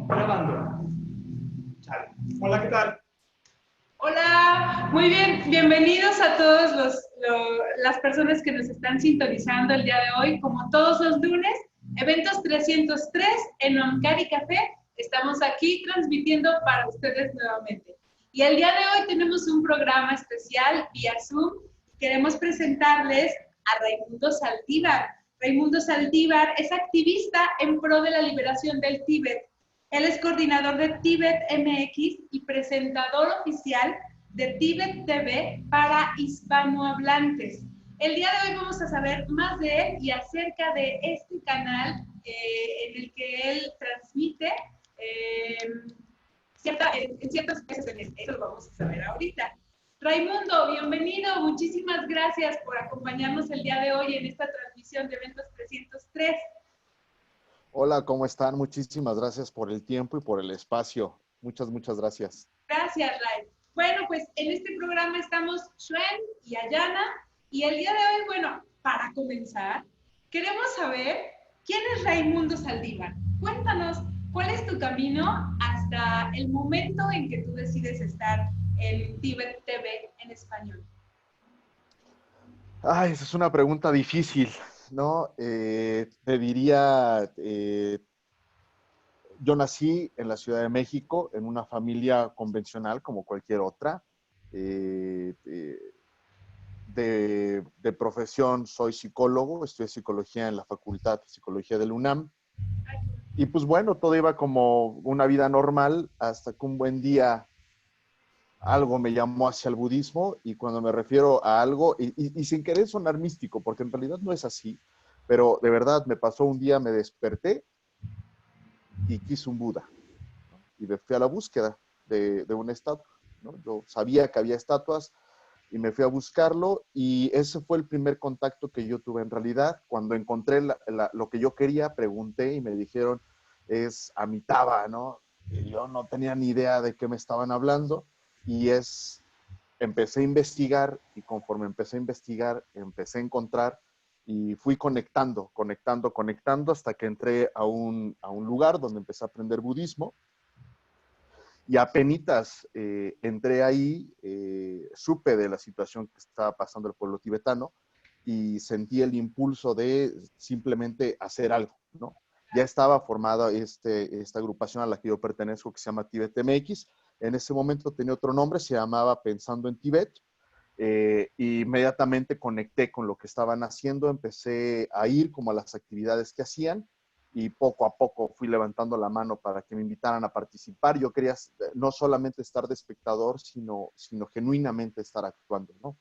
Grabando. Chale. Hola, ¿qué tal? Hola, muy bien, bienvenidos a todas las personas que nos están sintonizando el día de hoy. Como todos los lunes, Eventos 303 en Oncari Café. Estamos aquí transmitiendo para ustedes nuevamente. Y el día de hoy tenemos un programa especial vía Zoom. Queremos presentarles a Raimundo Saldívar. Raimundo Saldívar es activista en pro de la liberación del Tíbet. Él es coordinador de Tíbet MX y presentador oficial de Tíbet TV para hispanohablantes. El día de hoy vamos a saber más de él y acerca de este canal en el que él transmite en ciertos países del este. Eso lo vamos a saber ahorita. Raimundo, bienvenido. Muchísimas gracias por acompañarnos el día de hoy en esta transmisión de Eventos 303. Hola, ¿cómo están? Muchísimas gracias por el tiempo y por el espacio. Muchas gracias. Gracias, Ray. Bueno, pues en este programa estamos Shuen y Ayana. Y el día de hoy, bueno, para comenzar, queremos saber quién es Raimundo Saldívar. Cuéntanos, ¿cuál es tu camino hasta el momento en que tú decides estar en Tíbet TV en español? Ay, esa es una pregunta difícil, ¿no? Te diría, yo nací en la Ciudad de México, en una familia convencional como cualquier otra. Eh, eh, de profesión soy psicólogo, estudié psicología en la Facultad de Psicología del UNAM. Y pues bueno, todo iba como una vida normal hasta que un buen día algo me llamó hacia el budismo, y cuando me refiero a algo, y sin querer sonar místico, porque en realidad no es así, pero de verdad me pasó un día, me desperté y quise un Buda, ¿no? Y me fui a la búsqueda de una estatua, ¿no? Yo sabía que había estatuas y me fui a buscarlo, y ese fue el primer contacto que yo tuve en realidad. Cuando encontré lo que yo quería, pregunté y me dijeron, es Amitabha, ¿no? Y yo no tenía ni idea de qué me estaban hablando, y empecé a investigar, y conforme empecé a investigar, empecé a encontrar y fui conectando hasta que entré a un lugar donde empecé a aprender budismo. Y apenitas entré ahí, supe de la situación que estaba pasando el pueblo tibetano y sentí el impulso de simplemente hacer algo, ¿no? Ya estaba formada esta agrupación a la que yo pertenezco, que se llama Tíbet MX. En ese momento tenía otro nombre, se llamaba Pensando en Tíbet. Inmediatamente conecté con lo que estaban haciendo, empecé a ir como a las actividades que hacían, y poco a poco fui levantando la mano para que me invitaran a participar. Yo quería no solamente estar de espectador, sino genuinamente estar actuando, ¿no?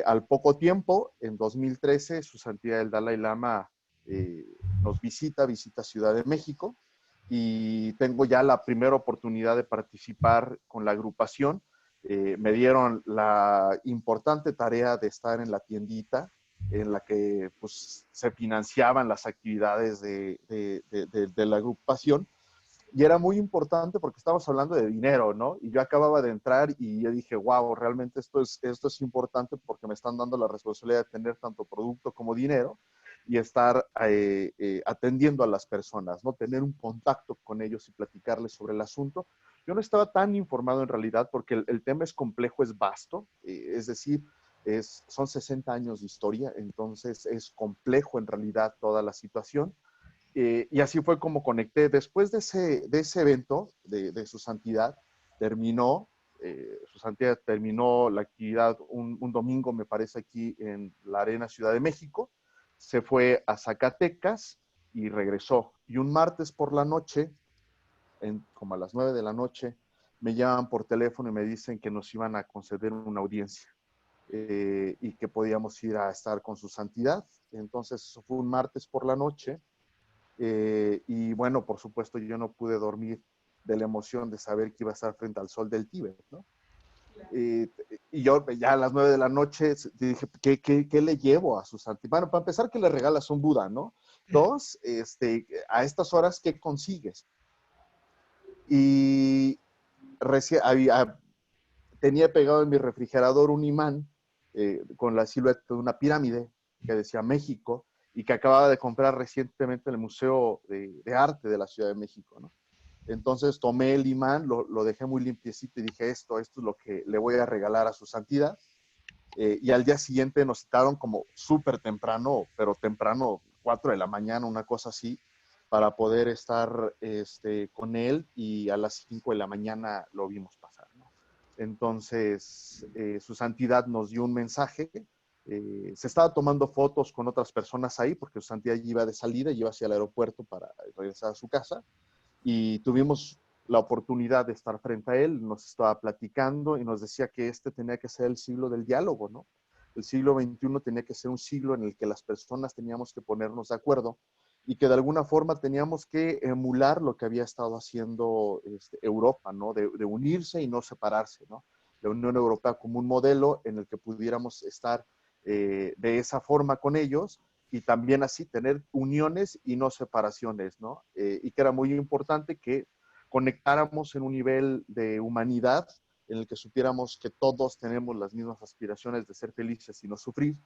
Al poco tiempo, en 2013, Su Santidad el Dalai Lama nos visita Ciudad de México, y tengo ya la primera oportunidad de participar con la agrupación. Me dieron la importante tarea de estar en la tiendita en la que pues, se financiaban las actividades de la agrupación. Y era muy importante porque estamos hablando de dinero, ¿no? Y yo acababa de entrar y yo dije, wow, realmente esto es importante porque me están dando la responsabilidad de tener tanto producto como dinero y estar atendiendo a las personas, ¿no? Tener un contacto con ellos y platicarles sobre el asunto. Yo no estaba tan informado en realidad porque el tema es complejo, es vasto, es decir, son 60 años de historia, entonces es complejo en realidad toda la situación. Y así fue como conecté. Después de ese evento de Su Santidad, Su Santidad terminó la actividad un domingo, me parece, aquí en la Arena Ciudad de México. Se fue a Zacatecas y regresó. Y un martes por la noche, como a las 9 de la noche, me llaman por teléfono y me dicen que nos iban a conceder una audiencia. Y que podíamos ir a estar con Su Santidad. Entonces, eso fue un martes por la noche. Y bueno, por supuesto, yo no pude dormir de la emoción de saber que iba a estar frente al sol del Tíbet, ¿no? Y yo ya a las 9 de la noche dije, ¿qué le llevo a su santidad? Bueno, para empezar, que le regalas un Buda, ¿no? Dos, a estas horas, ¿qué consigues? Y recién tenía pegado en mi refrigerador un imán con la silueta de una pirámide que decía México, y que acababa de comprar recientemente en el Museo de Arte de la Ciudad de México, ¿no? Entonces tomé el imán, lo dejé muy limpiecito y dije, esto es lo que le voy a regalar a su santidad. Y al día siguiente nos citaron como súper temprano, pero temprano, 4 de la mañana, una cosa así, para poder estar con él, y a las 5 de la mañana lo vimos pasar, ¿no? Entonces, su santidad nos dio un mensaje. Se estaba tomando fotos con otras personas ahí, porque su santidad iba de salida, iba hacia el aeropuerto para regresar a su casa, y tuvimos la oportunidad de estar frente a él. Nos estaba platicando y nos decía que este tenía que ser el siglo del diálogo, ¿no? El siglo XXI tenía que ser un siglo en el que las personas teníamos que ponernos de acuerdo, y que de alguna forma teníamos que emular lo que había estado haciendo Europa, ¿no? De unirse y no separarse, ¿no? La Unión Europea como un modelo en el que pudiéramos estar de esa forma con ellos, y también así tener uniones y no separaciones, ¿no? Y que era muy importante que conectáramos en un nivel de humanidad en el que supiéramos que todos tenemos las mismas aspiraciones de ser felices y no sufrir,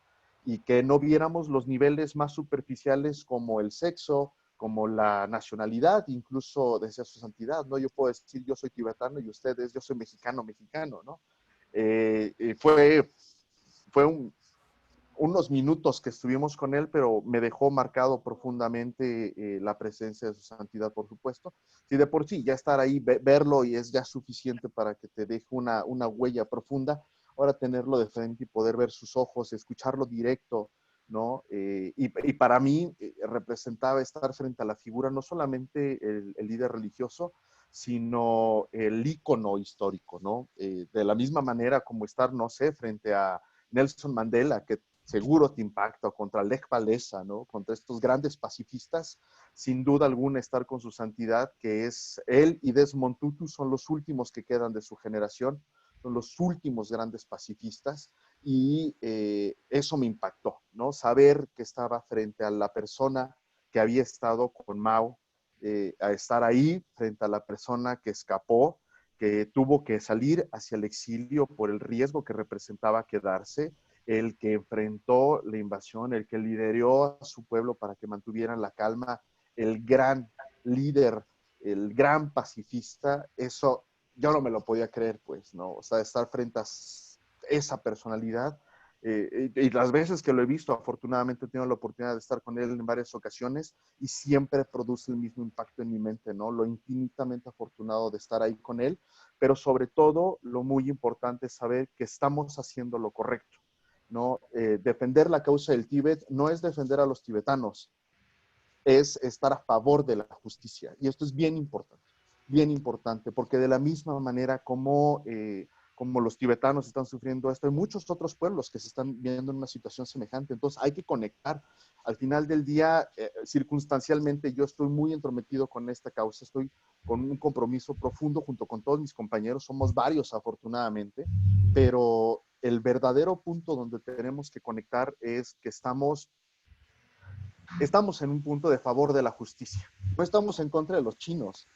y que no viéramos los niveles más superficiales como el sexo, como la nacionalidad. Incluso decía su santidad, ¿no? Yo puedo decir, yo soy tibetano, y ustedes, yo soy mexicano, mexicano, ¿no? Fue unos minutos que estuvimos con él, pero me dejó marcado profundamente la presencia de su santidad, por supuesto. Si de por sí ya estar ahí, verlo, y es ya suficiente para que te deje una huella profunda, ahora tenerlo de frente y poder ver sus ojos, escucharlo directo, ¿no? Y para mí representaba estar frente a la figura, no solamente el líder religioso, sino el ícono histórico, ¿no? De la misma manera como estar, no sé, frente a Nelson Mandela, que seguro te impacta, o contra Lech Walesa, ¿no? Contra estos grandes pacifistas, sin duda alguna estar con su santidad, que es él y Desmond Tutu, son los últimos que quedan de su generación, son los últimos grandes pacifistas, y eso me impactó, ¿no? Saber que estaba frente a la persona que había estado con Mao, a estar ahí frente a la persona que escapó, que tuvo que salir hacia el exilio por el riesgo que representaba quedarse, el que enfrentó la invasión, el que lideró a su pueblo para que mantuvieran la calma, el gran líder, el gran pacifista. Eso yo no me lo podía creer, pues, ¿no? O sea, estar frente a esa personalidad. Y las veces que lo he visto, afortunadamente he tenido la oportunidad de estar con él en varias ocasiones, y siempre produce el mismo impacto en mi mente, ¿no? Lo infinitamente afortunado de estar ahí con él, pero sobre todo lo muy importante es saber que estamos haciendo lo correcto, ¿no? Defender la causa del Tíbet no es defender a los tibetanos, es estar a favor de la justicia. Y esto es bien importante, porque de la misma manera como los tibetanos están sufriendo esto, hay muchos otros pueblos que se están viendo en una situación semejante. Entonces hay que conectar. Al final del día, circunstancialmente, yo estoy muy entrometido con esta causa, estoy con un compromiso profundo junto con todos mis compañeros, somos varios afortunadamente, pero el verdadero punto donde tenemos que conectar es que estamos en un punto de favor de la justicia. No estamos en contra de los chinos,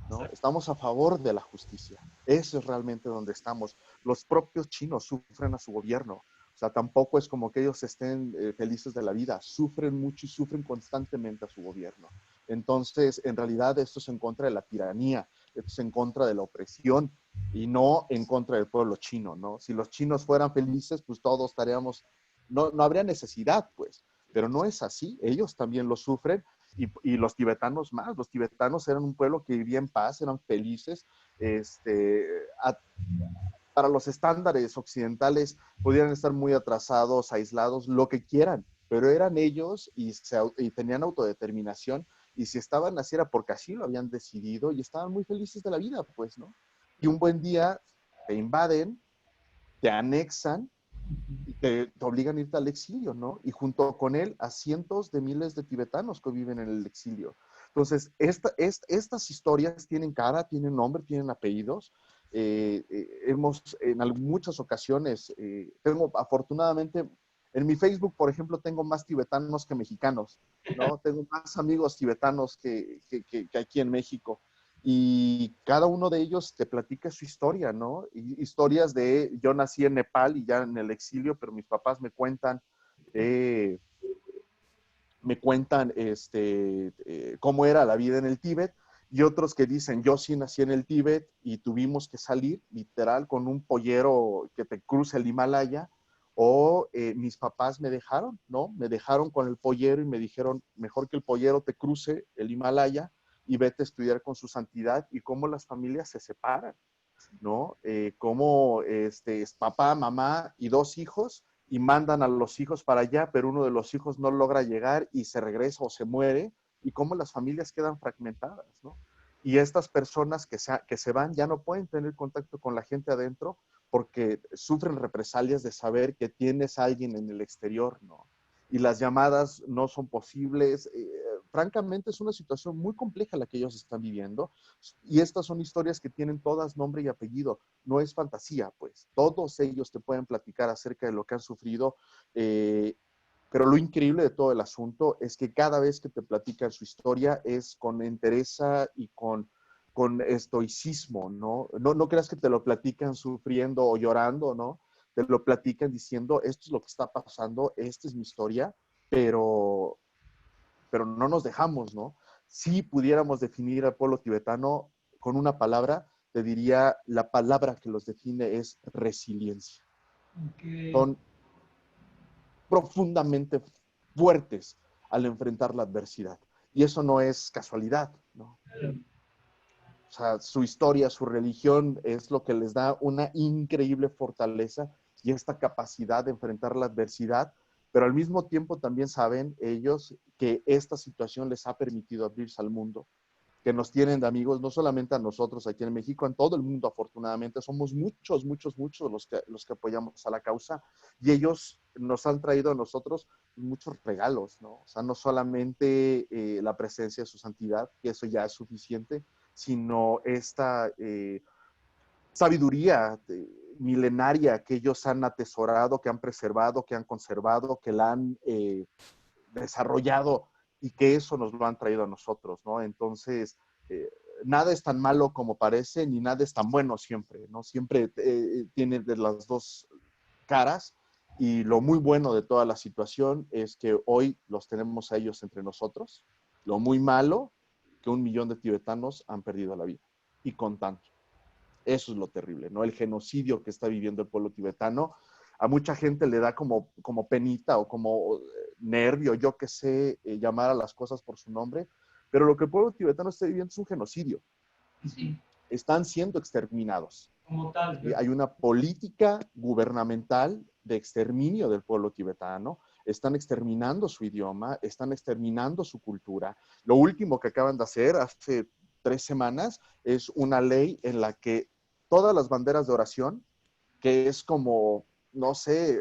¿no? Estamos a favor de la justicia. Eso es realmente donde estamos. Los propios chinos sufren a su gobierno. O sea, tampoco es como que ellos estén felices de la vida. Sufren mucho y sufren constantemente a su gobierno. Entonces, en realidad, esto es en contra de la tiranía, esto es en contra de la opresión, y no en contra del pueblo chino, ¿no? Si los chinos fueran felices, pues todos estaríamos, no habría necesidad, pues. Pero no es así. Ellos también lo sufren, y los tibetanos más. Los tibetanos eran un pueblo que vivía en paz, eran felices. Para los estándares occidentales podían estar muy atrasados, aislados, lo que quieran, pero eran ellos, y tenían autodeterminación, y si estaban así era porque así lo habían decidido, y estaban muy felices de la vida, pues, ¿no? Y un buen día te invaden, te anexan, y te obligan a irte al exilio, ¿no? Y junto con él a cientos de miles de tibetanos que viven en el exilio. Entonces, estas historias tienen cara, tienen nombre, tienen apellidos. Hemos en muchas ocasiones, afortunadamente, en mi Facebook, por ejemplo, tengo más tibetanos que mexicanos, ¿no? Tengo más amigos tibetanos que aquí en México. Y cada uno de ellos te platica su historia, ¿no? Y historias de, yo nací en Nepal y ya en el exilio, pero mis papás eh, me cuentan cómo era la vida en el Tíbet, y otros que dicen, yo sí nací en el Tíbet y tuvimos que salir, literal, con un pollero que te cruza el Himalaya, o mis papás me dejaron, ¿no? Me dejaron con el pollero y me dijeron, mejor que el pollero te cruce el Himalaya y vete a estudiar con su santidad, y cómo las familias se separan, ¿no? Cómo es papá, mamá y dos hijos, y mandan a los hijos para allá, pero uno de los hijos no logra llegar y se regresa o se muere, y cómo las familias quedan fragmentadas, ¿no? Y estas personas que se van ya no pueden tener contacto con la gente adentro porque sufren represalias de saber que tienes a alguien en el exterior, ¿no? Y las llamadas no son posibles. Francamente, es una situación muy compleja la que ellos están viviendo. Y estas son historias que tienen todas nombre y apellido. No es fantasía, pues. Todos ellos te pueden platicar acerca de lo que han sufrido. Pero lo increíble de todo el asunto es que cada vez que te platican su historia es con entereza y con estoicismo, ¿no? No creas que te lo platican sufriendo o llorando, ¿no? Te lo platican diciendo, esto es lo que está pasando, esta es mi historia, pero, pero no nos dejamos, ¿no? Si pudiéramos definir al pueblo tibetano con una palabra, te diría, la palabra que los define es resiliencia. Okay. Son profundamente fuertes al enfrentar la adversidad. Y eso no es casualidad, ¿no? O sea, su historia, su religión es lo que les da una increíble fortaleza y esta capacidad de enfrentar la adversidad, pero al mismo tiempo también saben ellos que esta situación les ha permitido abrirse al mundo, que nos tienen de amigos, no solamente a nosotros aquí en México, en todo el mundo afortunadamente, somos muchos los que apoyamos a la causa, y ellos nos han traído a nosotros muchos regalos, ¿no? O sea, no solamente la presencia de su santidad, que eso ya es suficiente, sino esta sabiduría milenaria que ellos han atesorado, que han preservado, que han conservado, que la han desarrollado, y que eso nos lo han traído a nosotros, ¿no? Entonces, nada es tan malo como parece, ni nada es tan bueno siempre, ¿no? Siempre tiene de las dos caras, y lo muy bueno de toda la situación es que hoy los tenemos a ellos entre nosotros. Lo muy malo, que 1 millón de tibetanos han perdido la vida, y contando. Eso es lo terrible, ¿no? El genocidio que está viviendo el pueblo tibetano, a mucha gente le da como penita o como nervio, yo qué sé, llamar a las cosas por su nombre, pero lo que el pueblo tibetano está viviendo es un genocidio. Sí. Están siendo exterminados. Como tal. Y hay una política gubernamental de exterminio del pueblo tibetano. Están exterminando su idioma, están exterminando su cultura. Lo último que acaban de hacer hace 3 semanas es una ley en la que todas las banderas de oración, que es como, no sé,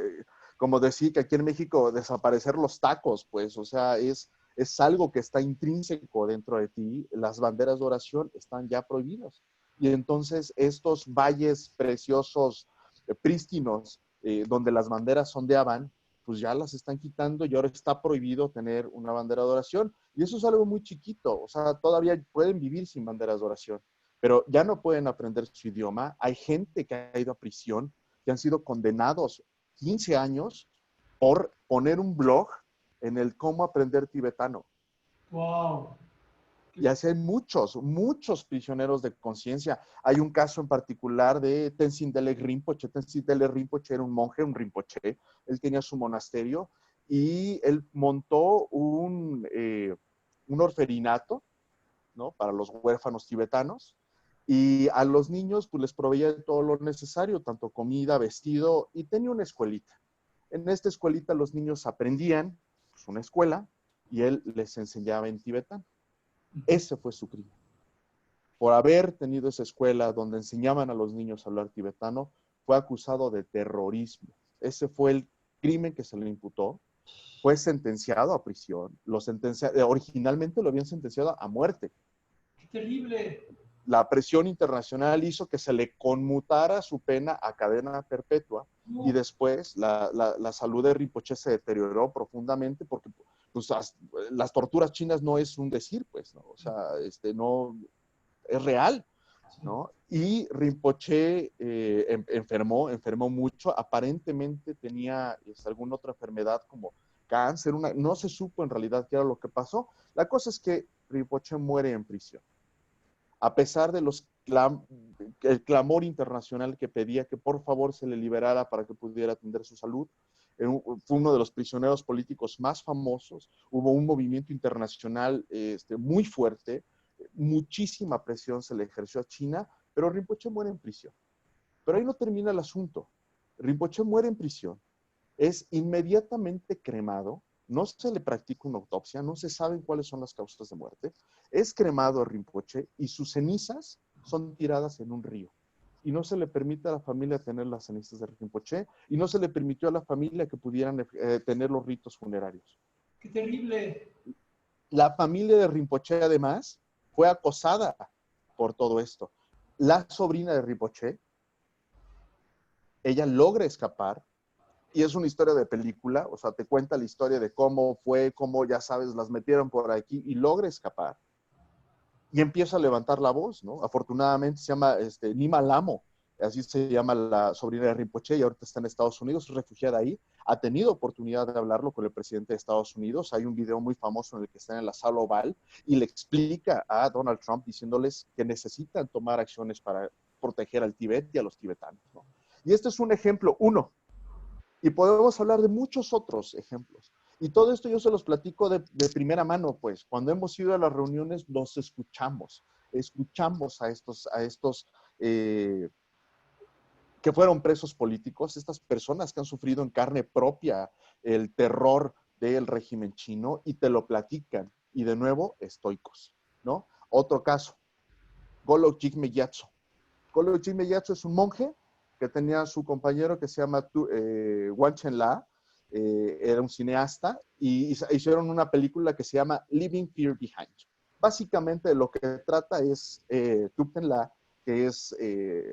como decir que aquí en México desaparecer los tacos, pues, o sea, es algo que está intrínseco dentro de ti. Las banderas de oración están ya prohibidas. Y entonces estos valles preciosos, prístinos, donde las banderas ondeaban, pues ya las están quitando, y ahora está prohibido tener una bandera de oración. Y eso es algo muy chiquito, o sea, todavía pueden vivir sin banderas de oración, pero ya no pueden aprender su idioma. Hay gente que ha ido a prisión, que han sido condenados 15 años por poner un blog en el cómo aprender tibetano. Wow. Y así hay muchos prisioneros de conciencia. Hay un caso en particular de Tenzin Delek Rinpoche. Tenzin Delek Rinpoche era un monje, un Rinpoche. Él tenía su monasterio y él montó un orferinato, ¿no?, para los huérfanos tibetanos. Y a los niños pues les proveía de todo lo necesario, tanto comida, vestido, y tenía una escuelita. En esta escuelita los niños aprendían, pues, una escuela, y él les enseñaba en tibetano. Ese fue su crimen. Por haber tenido esa escuela donde enseñaban a los niños a hablar tibetano, fue acusado de terrorismo. Ese fue el crimen que se le imputó. Fue sentenciado a prisión. Originalmente lo habían sentenciado a muerte. Qué terrible. La presión internacional hizo que se le conmutara su pena a cadena perpetua, y después la salud de Rinpoche se deterioró profundamente porque pues, las torturas chinas no es un decir, pues, ¿no? O sea, no es real, ¿no? Y Rinpoche enfermó mucho, aparentemente tenía alguna otra enfermedad como cáncer, no se supo en realidad qué era lo que pasó. La cosa es que Rinpoche muere en prisión. a pesar de el clamor internacional que pedía que por favor se le liberara para que pudiera atender su salud. Fue uno de los prisioneros políticos más famosos. Hubo un movimiento internacional muy fuerte, muchísima presión se le ejerció a China, pero Rinpoche muere en prisión. Pero ahí no termina el asunto. Rinpoche muere en prisión, es inmediatamente cremado, no se le practica una autopsia, no se saben cuáles son las causas de muerte, es cremado a Rinpoche y sus cenizas son tiradas en un río. Y no se le permite a la familia tener las cenizas de Rinpoche y no se le permitió a la familia que pudieran tener los ritos funerarios. ¡Qué terrible! La familia de Rinpoche, además, fue acosada por todo esto. La sobrina de Rinpoche, ella logra escapar, y es una historia de película, o sea, te cuenta la historia de cómo fue, cómo, ya sabes, las metieron por aquí y logra escapar. Y empieza a levantar la voz, ¿no? Afortunadamente se llama Nima Lamo, así se llama la sobrina de Rinpoche, y ahorita está en Estados Unidos, es refugiada ahí. Ha tenido oportunidad de hablarlo con el presidente de Estados Unidos. Hay un video muy famoso en el que está en la sala oval y le explica a Donald Trump diciéndoles que necesitan tomar acciones para proteger al Tíbet y a los tibetanos, ¿no? Y este es un ejemplo, uno. Y podemos hablar de muchos otros ejemplos. Y todo esto yo se los platico de primera mano, pues. Cuando hemos ido a las reuniones, los escuchamos. Escuchamos a estos que fueron presos políticos, estas personas que han sufrido en carne propia el terror del régimen chino y te lo platican. Y de nuevo, estoicos, ¿no? Otro caso, Golok Jigme Gyatso. Golok Jigme Gyatso es un monje que tenía a su compañero que se llama Wan Chen-la, era un cineasta, y hicieron una película que se llama Leaving Fear Behind. Básicamente lo que trata es Thupten-la, que es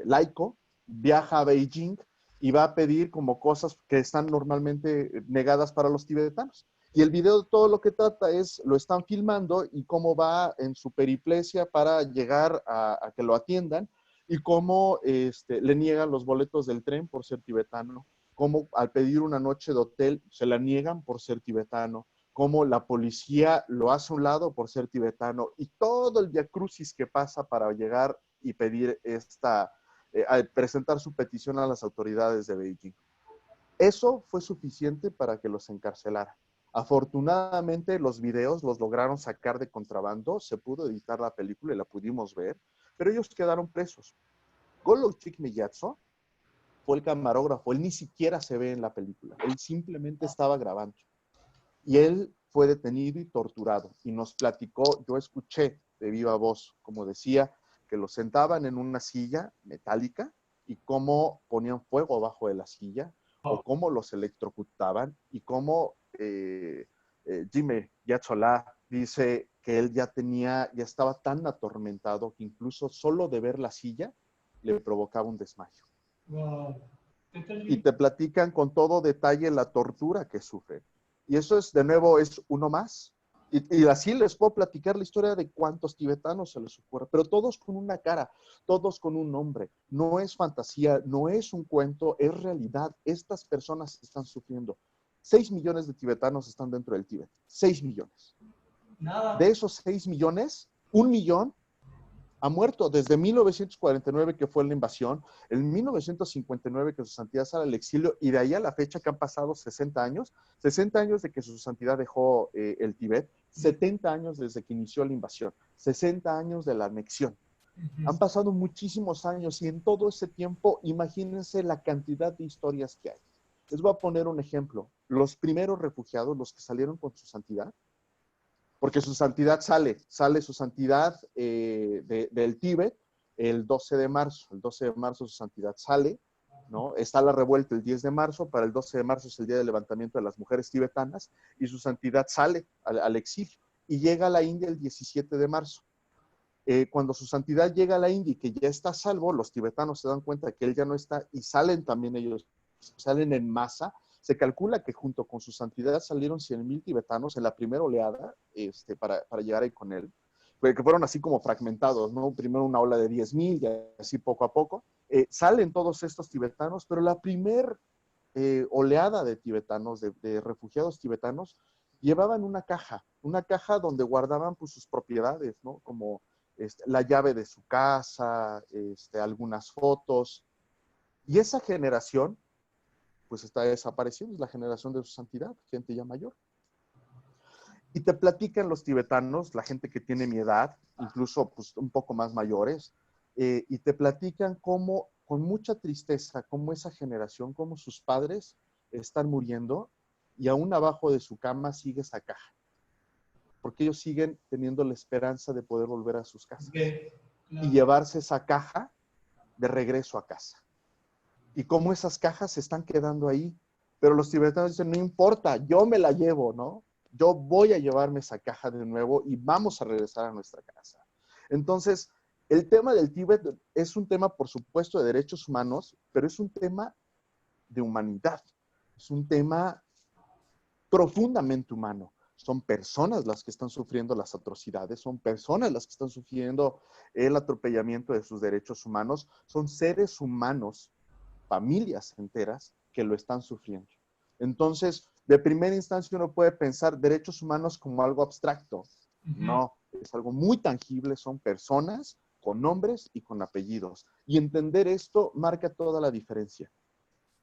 laico, viaja a Beijing y va a pedir como cosas que están normalmente negadas para los tibetanos. Y el video de todo lo que trata es, lo están filmando y cómo va en su periplecia para llegar a que lo atiendan, y cómo le niegan los boletos del tren por ser tibetano, cómo al pedir una noche de hotel se la niegan por ser tibetano, cómo la policía lo hace a un lado por ser tibetano, y todo el viacrucis que pasa para llegar y pedir presentar su petición a las autoridades de Beijing. Eso fue suficiente para que los encarcelaran. Afortunadamente los videos los lograron sacar de contrabando, se pudo editar la película y la pudimos ver, pero ellos quedaron presos. Golok Jigme Gyatso fue el camarógrafo, él ni siquiera se ve en la película, él simplemente estaba grabando. Y él fue detenido y torturado, y nos platicó, yo escuché de viva voz, como decía, que lo sentaban en una silla metálica y cómo ponían fuego abajo de la silla, o cómo los electrocutaban, y cómo Jigme Gyatso dice que él ya estaba tan atormentado que incluso solo de ver la silla le provocaba un desmayo. Wow. Y te platican con todo detalle la tortura que sufren. Y eso es, de nuevo, es uno más. Y así les puedo platicar la historia de cuántos tibetanos se les ocurre, pero todos con una cara, todos con un nombre. No es fantasía, no es un cuento, es realidad. Estas personas están sufriendo. 6 millones de tibetanos están dentro del Tíbet. 6 millones. Nada. De esos 6 millones, 1 millón ha muerto desde 1949, que fue la invasión, en 1959 que su santidad sale al exilio, y de ahí a la fecha que han pasado 60 años de que su santidad dejó el Tíbet, 70 años desde que inició la invasión, 60 años de la anexión. Han pasado muchísimos años y en todo ese tiempo, imagínense la cantidad de historias que hay. Les voy a poner un ejemplo. Los primeros refugiados, los que salieron con su santidad, porque su santidad sale su santidad del Tíbet el 12 de marzo. El 12 de marzo su santidad sale, ¿no? Está la revuelta el 10 de marzo, para el 12 de marzo es el día del levantamiento de las mujeres tibetanas, y su santidad sale al exilio y llega a la India el 17 de marzo. Cuando su santidad llega a la India y que ya está a salvo, los tibetanos se dan cuenta de que él ya no está y salen también ellos, salen en masa. Se calcula que junto con su santidad salieron 100,000 tibetanos en la primera oleada para llegar ahí con él, que fueron así como fragmentados, ¿no? Primero una ola de 10,000 y así poco a poco. Salen todos estos tibetanos, pero la primera oleada de tibetanos, de refugiados tibetanos, llevaban una caja donde guardaban pues, sus propiedades, ¿no? Como la llave de su casa, algunas fotos. Y esa generación, pues está desapareciendo, es la generación de su santidad, gente ya mayor. Y te platican los tibetanos, la gente que tiene mi edad, incluso pues, un poco más mayores, y te platican cómo, con mucha tristeza, cómo esa generación, cómo sus padres están muriendo y aún abajo de su cama sigue esa caja. Porque ellos siguen teniendo la esperanza de poder volver a sus casas y llevarse esa caja de regreso a casa. Y cómo esas cajas se están quedando ahí. Pero los tibetanos dicen, no importa, yo me la llevo, ¿no? Yo voy a llevarme esa caja de nuevo y vamos a regresar a nuestra casa. Entonces, el tema del Tíbet es un tema, por supuesto, de derechos humanos, pero es un tema de humanidad. Es un tema profundamente humano. Son personas las que están sufriendo las atrocidades, son personas las que están sufriendo el atropellamiento de sus derechos humanos, son seres humanos, familias enteras, que lo están sufriendo. Entonces, de primera instancia uno puede pensar derechos humanos como algo abstracto. No, es algo muy tangible, son personas con nombres y con apellidos. Y entender esto marca toda la diferencia.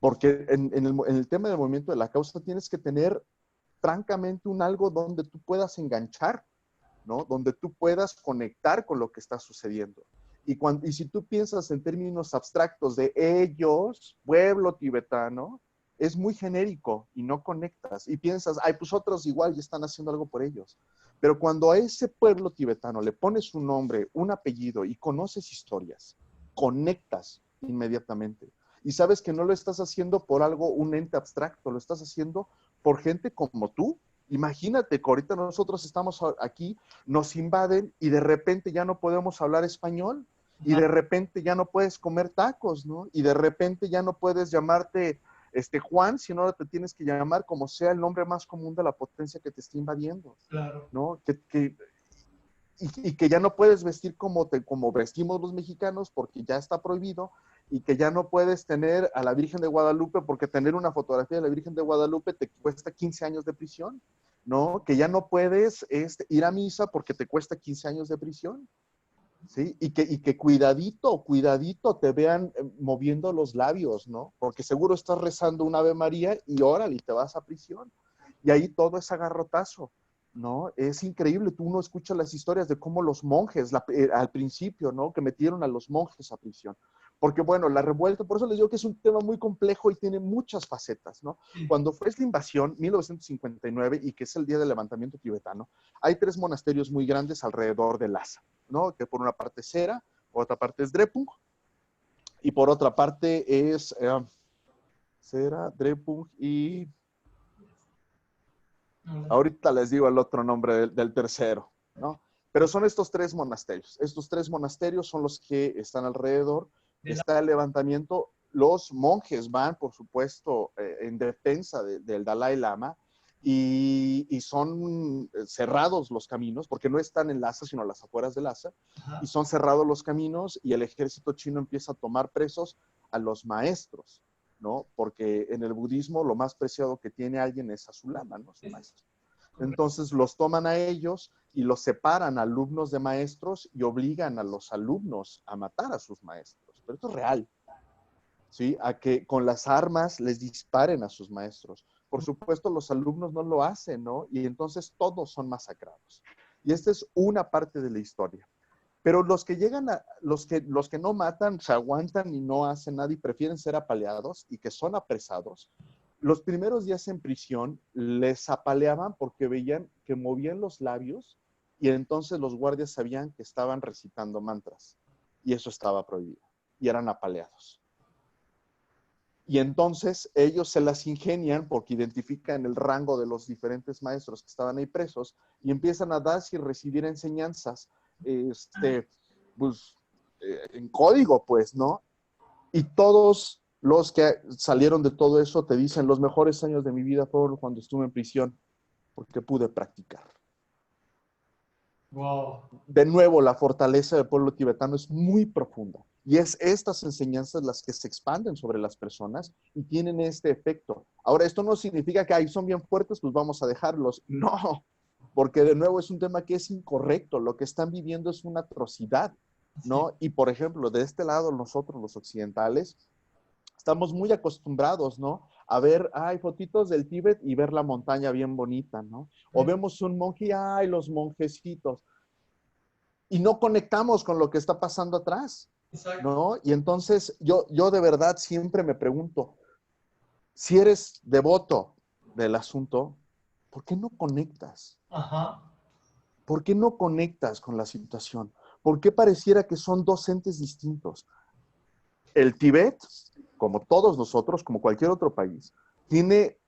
Porque en el tema del movimiento de la causa tienes que tener francamente un algo donde tú puedas enganchar, ¿no? Donde tú puedas conectar con lo que está sucediendo. Y si tú piensas en términos abstractos de ellos, pueblo tibetano, es muy genérico y no conectas. Y piensas, ay, pues otros igual ya están haciendo algo por ellos. Pero cuando a ese pueblo tibetano le pones un nombre, un apellido y conoces historias, conectas inmediatamente. Y sabes que no lo estás haciendo por algo, un ente abstracto, lo estás haciendo por gente como tú. Imagínate que ahorita nosotros estamos aquí, nos invaden y de repente ya no podemos hablar español y de repente ya no puedes comer tacos, ¿no? Y de repente ya no puedes llamarte Juan, sino ahora te tienes que llamar como sea el nombre más común de la potencia que te está invadiendo. Claro. ¿No? Y que ya no puedes vestir como vestimos los mexicanos porque ya está prohibido, y que ya no puedes tener a la Virgen de Guadalupe porque tener una fotografía de la Virgen de Guadalupe te cuesta 15 años de prisión, ¿no? Que ya no puedes ir a misa porque te cuesta 15 años de prisión, ¿sí? Y que cuidadito te vean moviendo los labios, ¿no? Porque seguro estás rezando un Ave María y órale, te vas a prisión. Y ahí todo es agarrotazo, ¿no? Es increíble, tú uno escucha las historias de cómo los monjes, al principio, ¿no? Que metieron a los monjes a prisión. Porque, bueno, la revuelta, por eso les digo que es un tema muy complejo y tiene muchas facetas, ¿no? Cuando fue la invasión, 1959, y que es el día del levantamiento tibetano, hay 3 monasterios muy grandes alrededor de Lhasa, ¿no? Que por una parte es Sera, por otra parte es Drepung, y por otra parte es Sera, Drepung y... Ahorita les digo el otro nombre del tercero, ¿no? Pero son estos 3 monasterios. Estos 3 monasterios son los que están alrededor. Está el levantamiento. Los monjes van, por supuesto, en defensa del Dalai Lama y son cerrados los caminos, porque no están en Lhasa, sino a las afueras de Lhasa, y son cerrados los caminos y el ejército chino empieza a tomar presos a los maestros, ¿no? Porque en el budismo lo más preciado que tiene alguien es a su lama, ¿no? Su maestro. Entonces los toman a ellos y los separan alumnos de maestros y obligan a los alumnos a matar a sus maestros. Pero esto es real, ¿sí? A que con las armas les disparen a sus maestros. Por supuesto, los alumnos no lo hacen, ¿no? Y entonces todos son masacrados. Y esta es una parte de la historia. Pero los que llegan los que no matan, se aguantan y no hacen nada y prefieren ser apaleados y que son apresados, los primeros días en prisión les apaleaban porque veían que movían los labios y entonces los guardias sabían que estaban recitando mantras y eso estaba prohibido y eran apaleados. Y entonces ellos se las ingenian porque identifican el rango de los diferentes maestros que estaban ahí presos y empiezan a dar y recibir enseñanzas pues, en código, pues, ¿no? Y todos los que salieron de todo eso te dicen, los mejores años de mi vida fueron cuando estuve en prisión, porque pude practicar. Wow. De nuevo, la fortaleza del pueblo tibetano es muy profunda. Y es estas enseñanzas las que se expanden sobre las personas y tienen este efecto. Ahora, esto no significa que ahí son bien fuertes, pues vamos a dejarlos. No, porque de nuevo es un tema que es incorrecto, lo que están viviendo es una atrocidad, ¿no? Y por ejemplo, de este lado nosotros los occidentales estamos muy acostumbrados, ¿no? A ver, ay, fotitos del Tíbet y ver la montaña bien bonita, ¿no? O vemos un monje, ay, los monjecitos, y no conectamos con lo que está pasando atrás, Exacto. ¿no? Y entonces yo de verdad siempre me pregunto, si eres devoto del asunto, ¿por qué no conectas? Ajá. ¿Por qué no conectas con la situación? ¿Por qué pareciera que son dos entes distintos? El Tíbet, como todos nosotros, como cualquier otro país, tiene,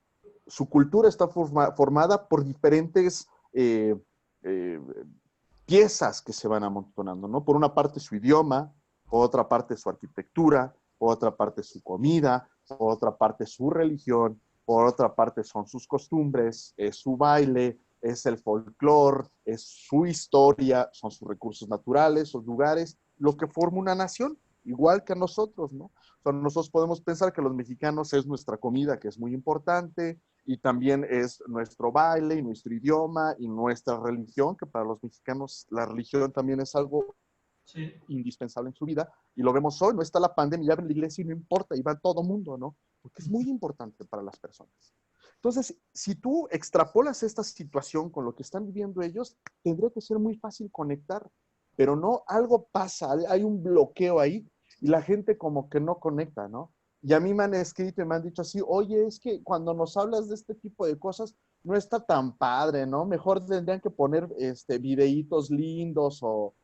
su cultura está formada por diferentes eh, piezas que se van amontonando, ¿no? Por una parte su idioma, por otra parte su arquitectura, por otra parte su comida, por otra parte su religión, por otra parte son sus costumbres, es su baile, es el folclore, es su historia, son sus recursos naturales, sus lugares, lo que forma una nación, igual que a nosotros, ¿no? O sea, nosotros podemos pensar que los mexicanos es nuestra comida, que es muy importante, y también es nuestro baile y nuestro idioma y nuestra religión, que para los mexicanos la religión también es algo Sí. indispensable en su vida, y lo vemos hoy, no está la pandemia, ya ven la iglesia y no importa, y va todo mundo, ¿no? Porque es muy importante para las personas. Entonces, si tú extrapolas esta situación con lo que están viviendo ellos, tendría que ser muy fácil conectar, pero no, algo pasa, hay un bloqueo ahí, y la gente como que no conecta, ¿no? Y a mí me han escrito y me han dicho así, oye, es que cuando nos hablas de este tipo de cosas, no está tan padre, ¿no? Mejor tendrían que poner videitos lindos o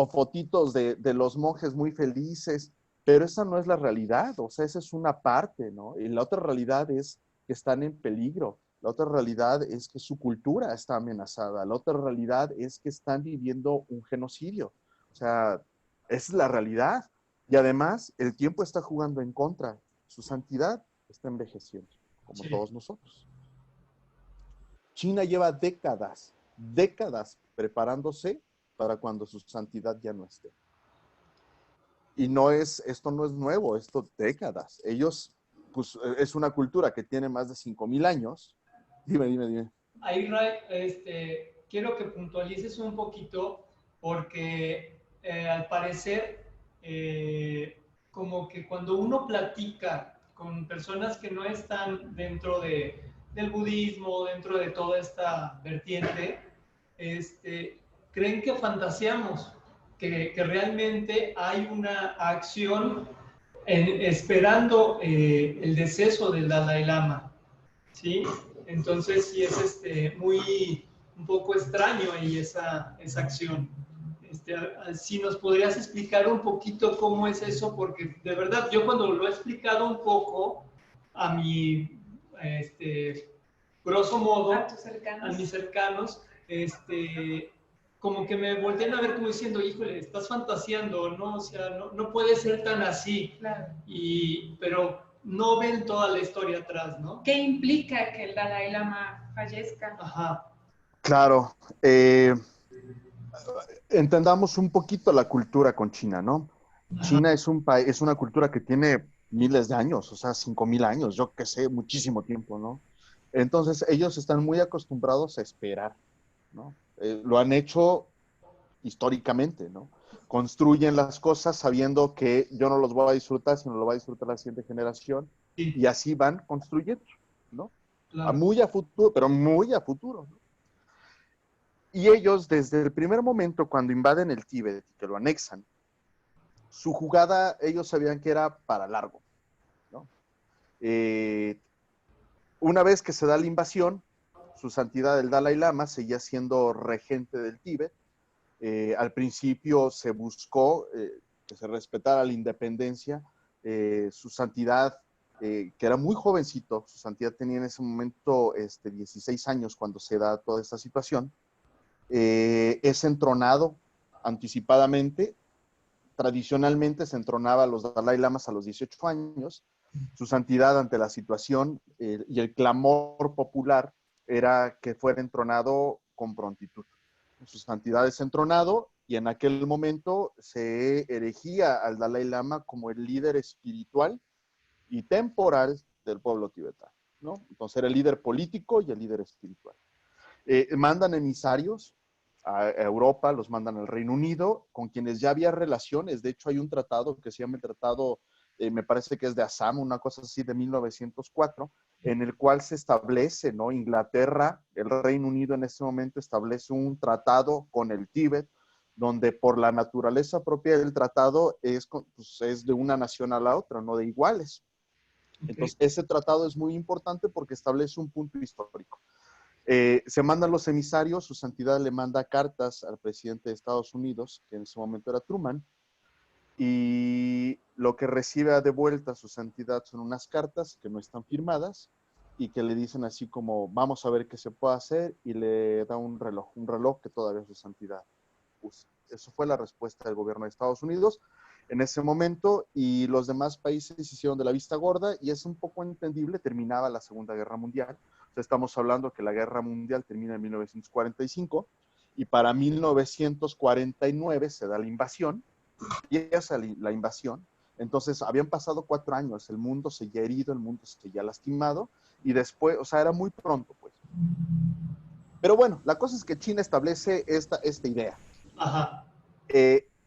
fotitos de los monjes muy felices, pero esa no es la realidad, o sea, esa es una parte, ¿no? Y la otra realidad es que están en peligro, la otra realidad es que su cultura está amenazada, la otra realidad es que están viviendo un genocidio, o sea, esa es la realidad. Y además, el tiempo está jugando en contra, su santidad está envejeciendo, como Sí. todos nosotros. China lleva décadas preparándose para cuando su santidad ya no esté. Y esto no es nuevo, esto décadas. Ellos, pues es una cultura que tiene más de 5,000 años. Dime. Ahí, Ray, quiero que puntualices un poquito porque al parecer, como que cuando uno platica con personas que no están dentro del budismo, dentro de toda esta vertiente, creen que fantaseamos, que realmente hay una acción esperando el deceso del Dalai Lama, ¿sí? Entonces sí es un poco extraño ahí esa acción. Si nos podrías explicar un poquito cómo es eso, porque de verdad yo cuando lo he explicado un poco a mi, grosso modo, a mis cercanos, como que me voltean a ver como diciendo, híjole, estás fantaseando, ¿no? O sea, no puede ser tan así. Claro. Pero no ven toda la historia atrás, ¿no? ¿Qué implica que el Dalai Lama fallezca? Ajá. Claro, entendamos un poquito la cultura con China, ¿no? China es es una cultura que tiene miles de años, o sea, 5,000 años, yo qué sé, muchísimo tiempo, ¿no? Entonces, ellos están muy acostumbrados a esperar, ¿no? Lo han hecho históricamente, ¿no? Construyen las cosas sabiendo que yo no los voy a disfrutar, sino lo va a disfrutar la siguiente generación, Sí, y así van construyendo, ¿no? claro. Muy a futuro, pero muy a futuro, ¿no? Y ellos, desde el primer momento, cuando invaden el Tíbet y que lo anexan, su jugada, ellos sabían que era para largo, ¿no? Una vez que se da la invasión, su santidad el Dalai Lama seguía siendo regente del Tíbet. Al principio se buscó que se respetara la independencia. Su santidad, que era muy jovencito, su santidad tenía en ese momento 16 años cuando se da toda esta situación, es entronado anticipadamente. Tradicionalmente se entronaba a los Dalai Lamas a los 18 años. Su santidad ante la situación y el clamor popular era que fuera entronado con prontitud. Su santidad es entronado y en aquel momento se erigía al Dalai Lama como el líder espiritual y temporal del pueblo tibetano, ¿no? Entonces era el líder político y el líder espiritual. Mandan emisarios a Europa, los mandan al Reino Unido, con quienes ya había relaciones. De hecho, hay un tratado que se llama el Tratado, me parece que es de Assam, una cosa así de 1904, en el cual se establece, ¿no? Inglaterra, el Reino Unido en ese momento establece un tratado con el Tíbet, donde por la naturaleza propia del tratado pues, es de una nación a la otra, no de iguales. Entonces, ese tratado es muy importante porque establece un punto histórico. Se mandan los emisarios, su santidad le manda cartas al presidente de Estados Unidos, que en ese momento era Truman, y lo que recibe de vuelta su santidad son unas cartas que no están firmadas y que le dicen así como, vamos a ver qué se puede hacer, y le da un reloj que todavía su santidad usa. Eso fue la respuesta del gobierno de Estados Unidos en ese momento, y los demás países hicieron de la vista gorda, y es un poco entendible, terminaba la Segunda Guerra Mundial. O sea, estamos hablando que la Guerra Mundial termina en 1945, y para 1949 se da la invasión, y esa la invasión. Entonces, habían pasado 4 años, el mundo seguía herido, el mundo seguía lastimado, y después, o sea, era muy pronto, pues. Pero bueno, la cosa es que China establece esta idea. Ajá.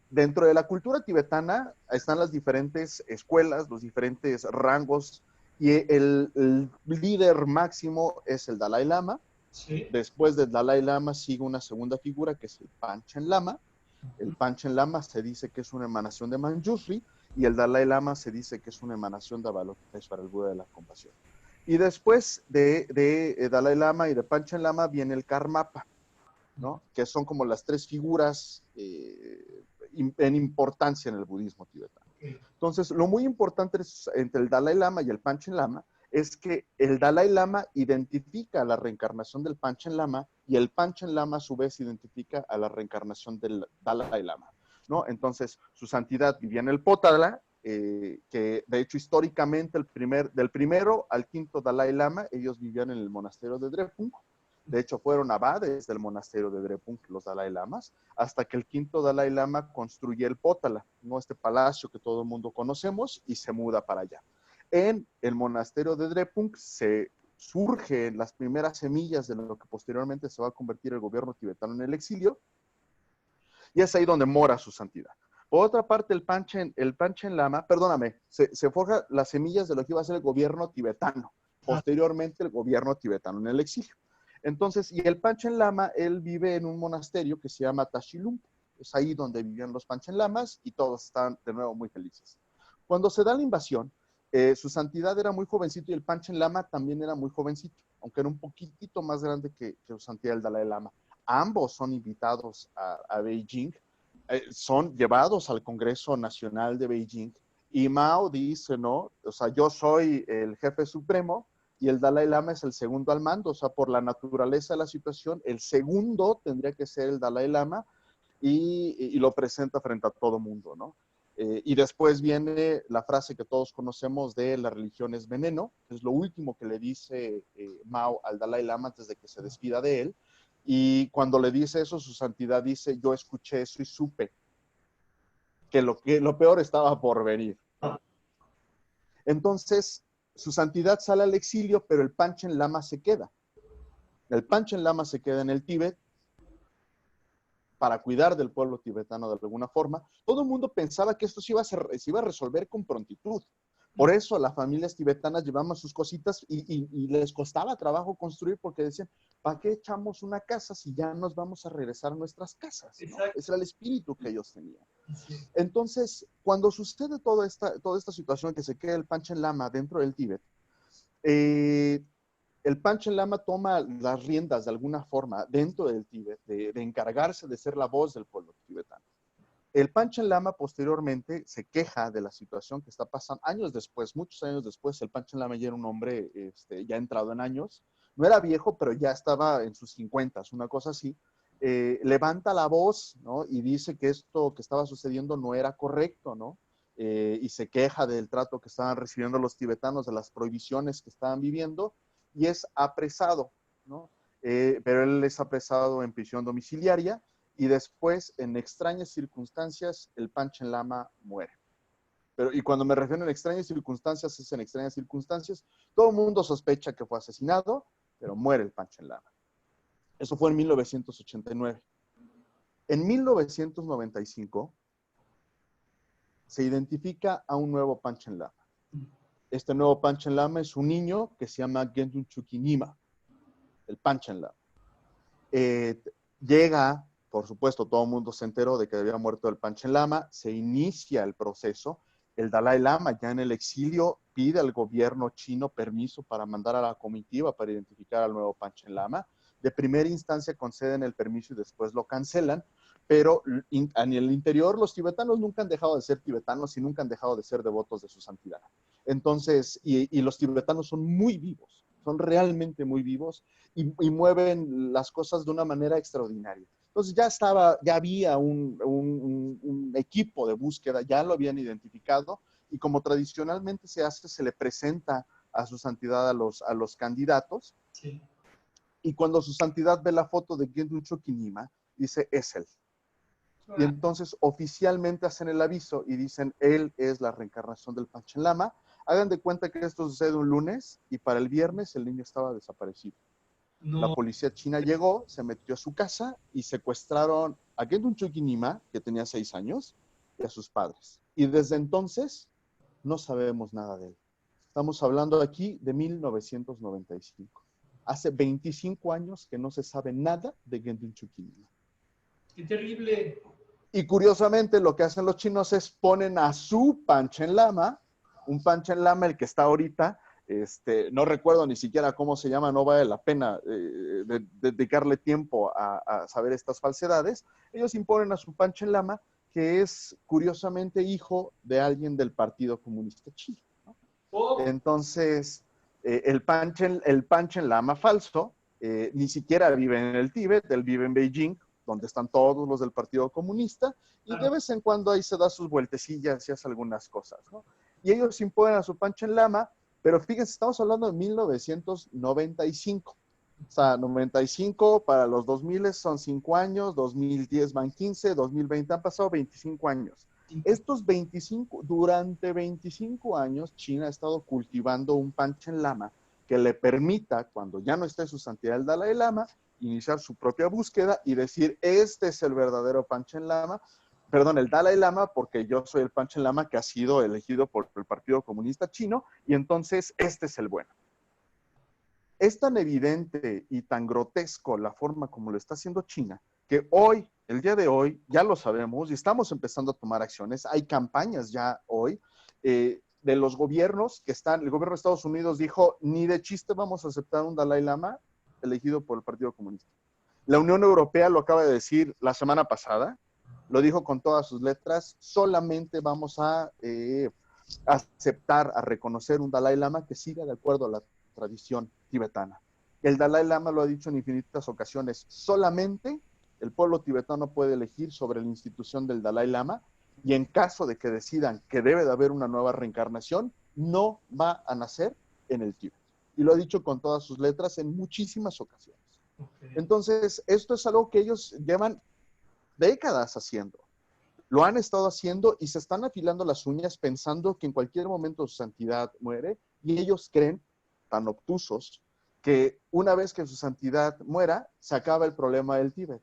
Dentro de la cultura tibetana están las diferentes escuelas, los diferentes rangos, y el líder máximo es el Dalai Lama. Sí. Después del Dalai Lama sigue una segunda figura que es el Panchen Lama. El Panchen Lama se dice que es una emanación de Manjushri, y el Dalai Lama se dice que es una emanación de Avalokiteshvara, el Buda de la compasión. Y después de Dalai Lama y de Panchen Lama viene el Karmapa, ¿no? Que son como las 3 figuras en importancia en el budismo tibetano. Entonces, lo muy importante entre el Dalai Lama y el Panchen Lama es que el Dalai Lama identifica la reencarnación del Panchen Lama, y el Panchen Lama a su vez identifica a la reencarnación del Dalai Lama, ¿no? Entonces, su santidad vivía en el Potala, que de hecho históricamente del primero al quinto Dalai Lama, ellos vivían en el monasterio de Drepung. De hecho, fueron abades del monasterio de Drepung, los Dalai Lamas, hasta que el quinto Dalai Lama construye el Potala, ¿no? Este palacio que todo el mundo conocemos, y se muda para allá. En el monasterio de Drepung se surgen las primeras semillas de lo que posteriormente se va a convertir el gobierno tibetano en el exilio, y es ahí donde mora su santidad. Por otra parte, el Panchen Lama, perdóname, se forja las semillas de lo que iba a ser el gobierno tibetano, posteriormente el gobierno tibetano en el exilio. Entonces, y el Panchen Lama, él vive en un monasterio que se llama Tashilhunpo. Es ahí donde vivían los Panchen Lamas, y todos están de nuevo muy felices. Cuando se da la invasión, su santidad era muy jovencito, y el Panchen Lama también era muy jovencito, aunque era un poquitito más grande que su santidad el Dalai Lama. Ambos son invitados a Beijing, son llevados al Congreso Nacional de Beijing, y Mao dice, ¿no? O sea, yo soy el jefe supremo, y el Dalai Lama es el segundo al mando. O sea, por la naturaleza de la situación, el segundo tendría que ser el Dalai Lama, y lo presenta frente a todo mundo, ¿no? Y después viene la frase que todos conocemos de la religión es veneno, que es lo último que le dice Mao al Dalai Lama antes de que se despida de él. Y cuando le dice eso, su santidad dice, yo escuché eso y supe que lo peor estaba por venir. Entonces, su santidad sale al exilio, pero el Panchen Lama se queda. El Panchen Lama se queda en el Tíbet para cuidar del pueblo tibetano de alguna forma. Todo el mundo pensaba que esto se iba a resolver con prontitud. Por eso las familias tibetanas llevaban sus cositas, y les costaba trabajo construir, porque decían, ¿para qué echamos una casa si ya nos vamos a regresar a nuestras casas, ¿no? Ese era el espíritu que ellos tenían. Entonces, cuando sucede toda esta situación, que se queda el Panchen Lama dentro del Tíbet, el Panchen Lama toma las riendas de alguna forma dentro del Tíbet, de encargarse de ser la voz del pueblo tibetano. El Panchen Lama posteriormente se queja de la situación que está pasando. Años después, muchos años después, el Panchen Lama ya era un hombre ya entrado en años. No era viejo, pero ya estaba en sus 50, una cosa así. Levanta la voz, ¿no? Y dice que esto que estaba sucediendo no era correcto, ¿no? Y se queja del trato que estaban recibiendo los tibetanos, de las prohibiciones que estaban viviendo, y es apresado, ¿no? Pero él es apresado en prisión domiciliaria, y después, en extrañas circunstancias, el Panchen Lama muere. Y cuando me refiero en extrañas circunstancias, es en extrañas circunstancias. Todo el mundo sospecha que fue asesinado, pero muere el Panchen Lama. Eso fue en 1989. En 1995 se identifica a un nuevo Panchen Lama. Este nuevo Panchen Lama es un niño que se llama Gendun Chukinima, el Panchen Lama. Llega, por supuesto, todo el mundo se enteró de que había muerto el Panchen Lama, se inicia el proceso. El Dalai Lama, ya en el exilio, pide al gobierno chino permiso para mandar a la comitiva para identificar al nuevo Panchen Lama. De primera instancia conceden el permiso y después lo cancelan, pero en el interior los tibetanos nunca han dejado de ser tibetanos y nunca han dejado de ser devotos de su santidad. Entonces, y los tibetanos son muy vivos, son realmente muy vivos y mueven las cosas de una manera extraordinaria. Entonces ya había un equipo de búsqueda, ya lo habían identificado y como tradicionalmente se hace, se le presenta a su santidad a los candidatos. Sí. Y cuando su santidad ve la foto de Gendun Chukinima, dice, es él. Y entonces oficialmente hacen el aviso y dicen, él es la reencarnación del Panchen Lama. Hagan de cuenta que esto sucede un lunes y para el viernes el niño estaba desaparecido. No. La policía china llegó, se metió a su casa y secuestraron a Gendun Chukinima, que tenía 6 años, y a sus padres. Y desde entonces no sabemos nada de él. Estamos hablando aquí de 1995. Hace 25 años que no se sabe nada de Gendun Chukinima. ¡Qué terrible! Y curiosamente lo que hacen los chinos es ponen a su Panchen Lama, un Panchen Lama, el que está ahorita, no recuerdo ni siquiera cómo se llama, no vale la pena dedicarle tiempo a saber estas falsedades. Ellos imponen a su Panchen Lama, que es curiosamente hijo de alguien del Partido Comunista Chino, ¿no? Oh. Entonces, el Panchen Lama falso ni siquiera vive en el Tíbet, él vive en Beijing, donde están todos los del Partido Comunista, y de vez en cuando ahí se da sus vueltecillas y hace algunas cosas, ¿no? Y ellos imponen a su Panchen Lama, pero fíjense, estamos hablando de 1995. O sea, 95 para los 2000 son 5 años, 2010 van 15, 2020 han pasado 25 años. Durante 25 años, China ha estado cultivando un Panchen Lama que le permita, cuando ya no esté su santidad el Dalai Lama, iniciar su propia búsqueda y decir, este es el verdadero Panchen Lama, perdón, el Dalai Lama, porque yo soy el Panchen Lama que ha sido elegido por el Partido Comunista Chino, y entonces este es el bueno. Es tan evidente y tan grotesco la forma como lo está haciendo China, que hoy, el día de hoy, ya lo sabemos y estamos empezando a tomar acciones. Hay campañas ya hoy de los gobiernos que están, el gobierno de Estados Unidos dijo, ni de chiste vamos a aceptar un Dalai Lama elegido por el Partido Comunista. La Unión Europea lo acaba de decir la semana pasada, lo dijo con todas sus letras, solamente vamos a aceptar, a reconocer un Dalai Lama que siga de acuerdo a la tradición tibetana. El Dalai Lama lo ha dicho en infinitas ocasiones, solamente el pueblo tibetano puede elegir sobre la institución del Dalai Lama y en caso de que decidan que debe de haber una nueva reencarnación, no va a nacer en el Tíbet. Y lo ha dicho con todas sus letras en muchísimas ocasiones. Okay. Entonces, esto es algo que ellos llevan décadas haciendo. Lo han estado haciendo y se están afilando las uñas pensando que en cualquier momento su santidad muere y ellos creen, tan obtusos, que una vez que su santidad muera, se acaba el problema del Tíbet.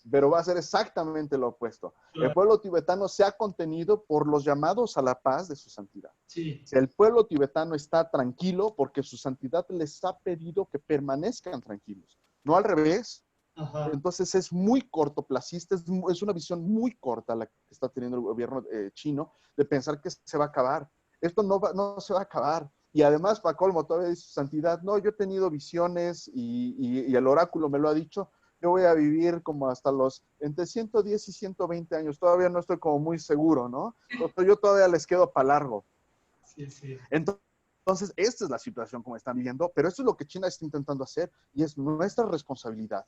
Pero va a ser exactamente lo opuesto. Claro. El pueblo tibetano se ha contenido por los llamados a la paz de su santidad. Sí. El pueblo tibetano está tranquilo porque su santidad les ha pedido que permanezcan tranquilos, no al revés. Ajá. Entonces es muy cortoplacista, es una visión muy corta la que está teniendo el gobierno chino de pensar que se va a acabar. Esto no se va a acabar. Y además, para colmo, todavía dice su santidad, no, yo he tenido visiones y el oráculo me lo ha dicho, yo voy a vivir como hasta los entre 110 y 120 años, todavía no estoy como muy seguro, ¿no? Yo todavía les quedo para largo. Sí, sí. Entonces, esta es la situación como están viviendo, pero esto es lo que China está intentando hacer y es nuestra responsabilidad.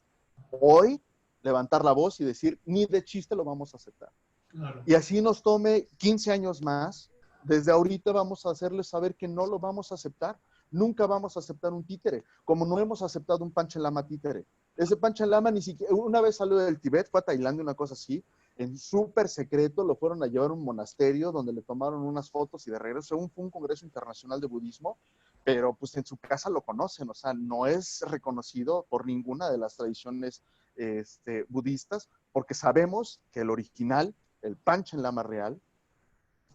Hoy, levantar la voz y decir, ni de chiste lo vamos a aceptar. Claro. Y así nos tome 15 años más, desde ahorita vamos a hacerles saber que no lo vamos a aceptar. Nunca vamos a aceptar un títere, como no hemos aceptado un Panchen Lama títere. Ese Panchen Lama ni siquiera, una vez salió del Tíbet, fue a Tailandia, una cosa así, en súper secreto, lo fueron a llevar a un monasterio donde le tomaron unas fotos y de regreso, según fue un congreso internacional de budismo, pero pues en su casa lo conocen, o sea, no es reconocido por ninguna de las tradiciones budistas, porque sabemos que el original, el Panchen Lama real,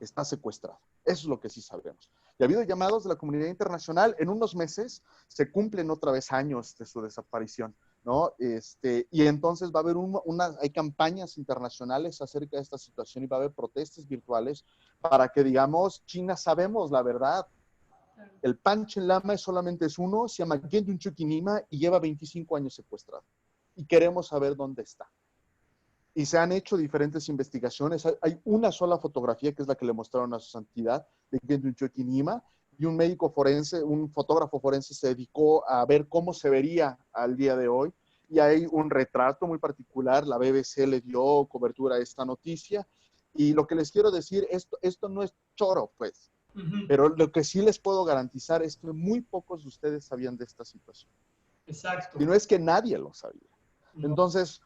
está secuestrado. Eso es lo que sí sabemos. Y ha habido llamados de la comunidad internacional. En unos meses se cumplen otra vez años de su desaparición, ¿no? Y entonces va a haber hay campañas internacionales acerca de esta situación y va a haber protestas virtuales para que digamos, China sabemos la verdad. El Panchen Lama solamente es uno, se llama Gendun Chukinima y lleva 25 años secuestrado. Y queremos saber dónde está. Y se han hecho diferentes investigaciones. Hay una sola fotografía, que es la que le mostraron a su santidad, de Gendun Chukinima, y un médico forense, un fotógrafo forense se dedicó a ver cómo se vería al día de hoy. Y hay un retrato muy particular, la BBC le dio cobertura a esta noticia. Y lo que les quiero decir, esto no es choro, pues. Pero lo que sí les puedo garantizar es que muy pocos de ustedes sabían de esta situación. Exacto. Y no es que nadie lo sabía. No. Entonces,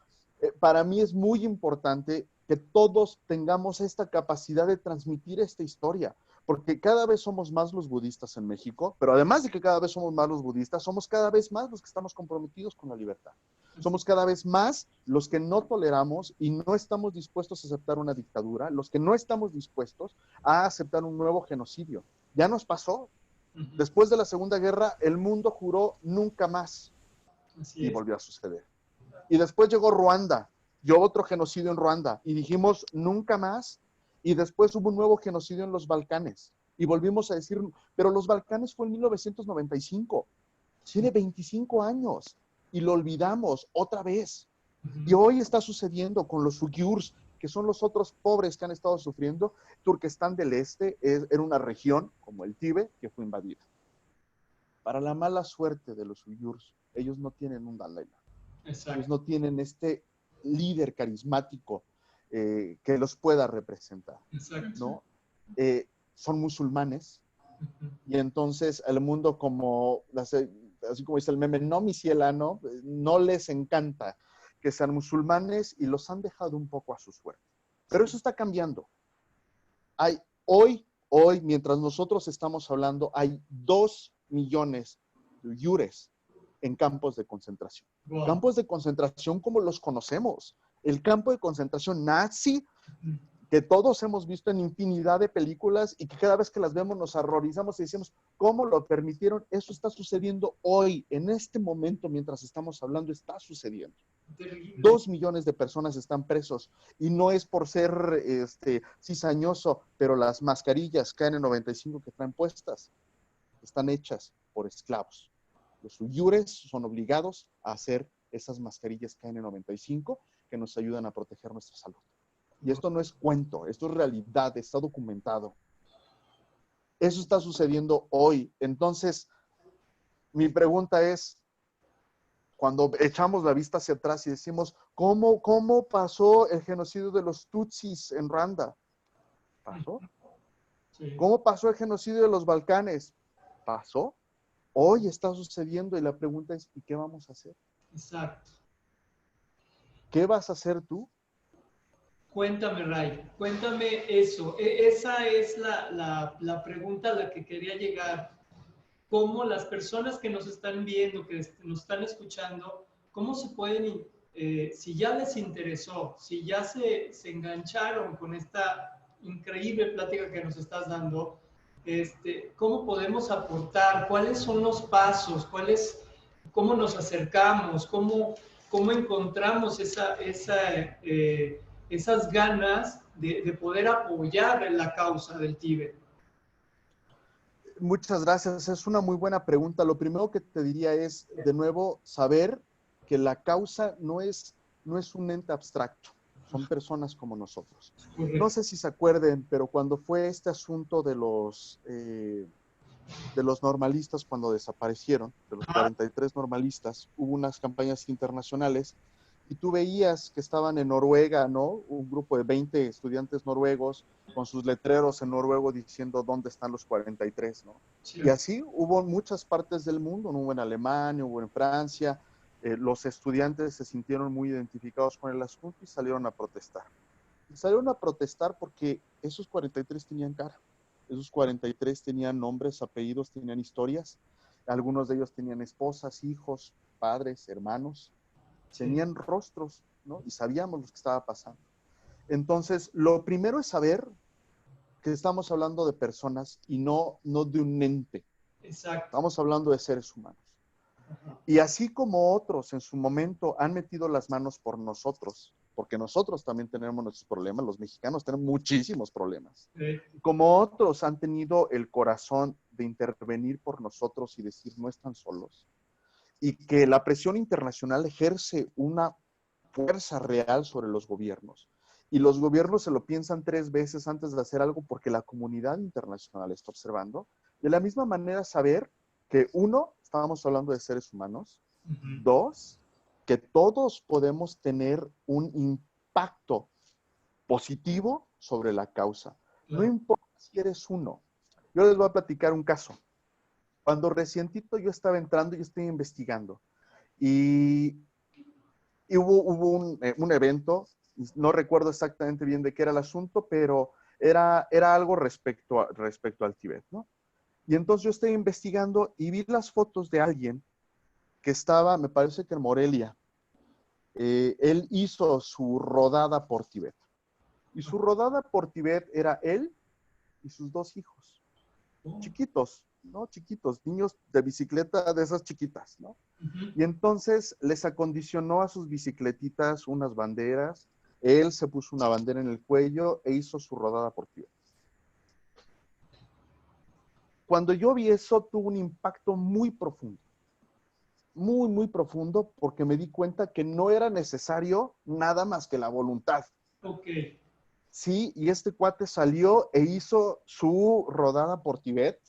para mí es muy importante que todos tengamos esta capacidad de transmitir esta historia, porque cada vez somos más los budistas en México, pero además de que cada vez somos más los budistas, somos cada vez más los que estamos comprometidos con la libertad. Somos cada vez más los que no toleramos y no estamos dispuestos a aceptar una dictadura, los que no estamos dispuestos a aceptar un nuevo genocidio. Ya nos pasó. Después de la Segunda Guerra, el mundo juró nunca más. Así Y es. volvió a suceder. Y después llegó Ruanda, y otro genocidio en Ruanda, y dijimos nunca más. Y después hubo un nuevo genocidio en los Balcanes. Y volvimos a decir, pero los Balcanes fue en 1995. Tiene 25 años. Y lo olvidamos otra vez. Y hoy está sucediendo con los uigurs, que son los otros pobres que han estado sufriendo. Turquestán del Este era una región, como el Tíbet, que fue invadida. Para la mala suerte de los uigurs, ellos no tienen un Dalai Lama. Ellos no tienen este líder carismático que los pueda representar. ¿No? Son musulmanes y entonces el mundo así como dice el meme, no mi ciela, no les encanta que sean musulmanes y los han dejado un poco a su suerte. Pero eso está cambiando. Hoy, mientras nosotros estamos hablando, hay 2 millones de uigures en campos de concentración. Wow. Campos de concentración como los conocemos. El campo de concentración nazi, que todos hemos visto en infinidad de películas y que cada vez que las vemos nos horrorizamos y decimos, ¿cómo lo permitieron? Eso está sucediendo hoy, en este momento, mientras estamos hablando, está sucediendo. 2 millones de personas están presos y no es por ser cizañoso, pero las mascarillas KN95 que traen puestas están hechas por esclavos. Los uigures son obligados a hacer esas mascarillas KN95 que nos ayudan a proteger nuestra salud. Y esto no es cuento, esto es realidad, está documentado. Eso está sucediendo hoy. Entonces, mi pregunta es, cuando echamos la vista hacia atrás y decimos, ¿cómo pasó el genocidio de los Tutsis en Ruanda? ¿Pasó? Sí. ¿Cómo pasó el genocidio de los Balcanes? ¿Pasó? Hoy está sucediendo y la pregunta es, ¿y qué vamos a hacer? Exacto. ¿Qué vas a hacer tú? Cuéntame, Ray, cuéntame eso. Esa es la pregunta a la que quería llegar. ¿Cómo las personas que nos están viendo, que nos están escuchando, cómo se pueden, si ya les interesó, si ya se engancharon con esta increíble plática que nos estás dando, cómo podemos aportar, cuáles son los pasos, cómo nos acercamos, cómo encontramos esas ganas de poder apoyar la causa del Tíbet? Muchas gracias. Es una muy buena pregunta. Lo primero que te diría es, de nuevo, saber que la causa no es un ente abstracto. Son personas como nosotros. No sé si se acuerden, pero cuando fue este asunto de los normalistas, cuando desaparecieron, de los 43 normalistas, hubo unas campañas internacionales y tú veías que estaban en Noruega, ¿no? Un grupo de 20 estudiantes noruegos con sus letreros en noruego diciendo dónde están los 43, ¿no? Sí. Y así hubo en muchas partes del mundo, ¿no? Hubo en Alemania, hubo en Francia. Los estudiantes se sintieron muy identificados con el asunto y salieron a protestar. Y salieron a protestar porque esos 43 tenían cara. Esos 43 tenían nombres, apellidos, tenían historias. Algunos de ellos tenían esposas, hijos, padres, hermanos. Tenían rostros, ¿no? Y sabíamos lo que estaba pasando. Entonces, lo primero es saber que estamos hablando de personas y no de un ente. Exacto. Estamos hablando de seres humanos. Ajá. Y así como otros en su momento han metido las manos por nosotros, porque nosotros también tenemos nuestros problemas, los mexicanos tenemos muchísimos problemas. Sí. Como otros han tenido el corazón de intervenir por nosotros y decir no están solos. Y que la presión internacional ejerce una fuerza real sobre los gobiernos. Y los gobiernos se lo piensan 3 veces antes de hacer algo porque la comunidad internacional está observando. De la misma manera saber que 1, estábamos hablando de seres humanos. 2, que todos podemos tener un impacto positivo sobre la causa. No importa si eres uno. Yo les voy a platicar un caso. Cuando recientito yo estaba entrando y estoy investigando. Y hubo un evento, no recuerdo exactamente bien de qué era el asunto, pero era algo respecto al Tíbet, ¿no? Y entonces yo estoy investigando y vi las fotos de alguien que estaba, me parece que en Morelia. Él hizo su rodada por Tíbet. Y su rodada por Tíbet era él y sus 2 hijos. Chiquitos, ¿no? Chiquitos, niños de bicicleta de esas chiquitas, ¿no? Y entonces les acondicionó a sus bicicletitas unas banderas. Él se puso una bandera en el cuello e hizo su rodada por Tíbet. Cuando yo vi eso, tuvo un impacto muy profundo. Muy, muy profundo, porque me di cuenta que no era necesario nada más que la voluntad. Ok. Sí, y este cuate salió e hizo su rodada por Tíbet,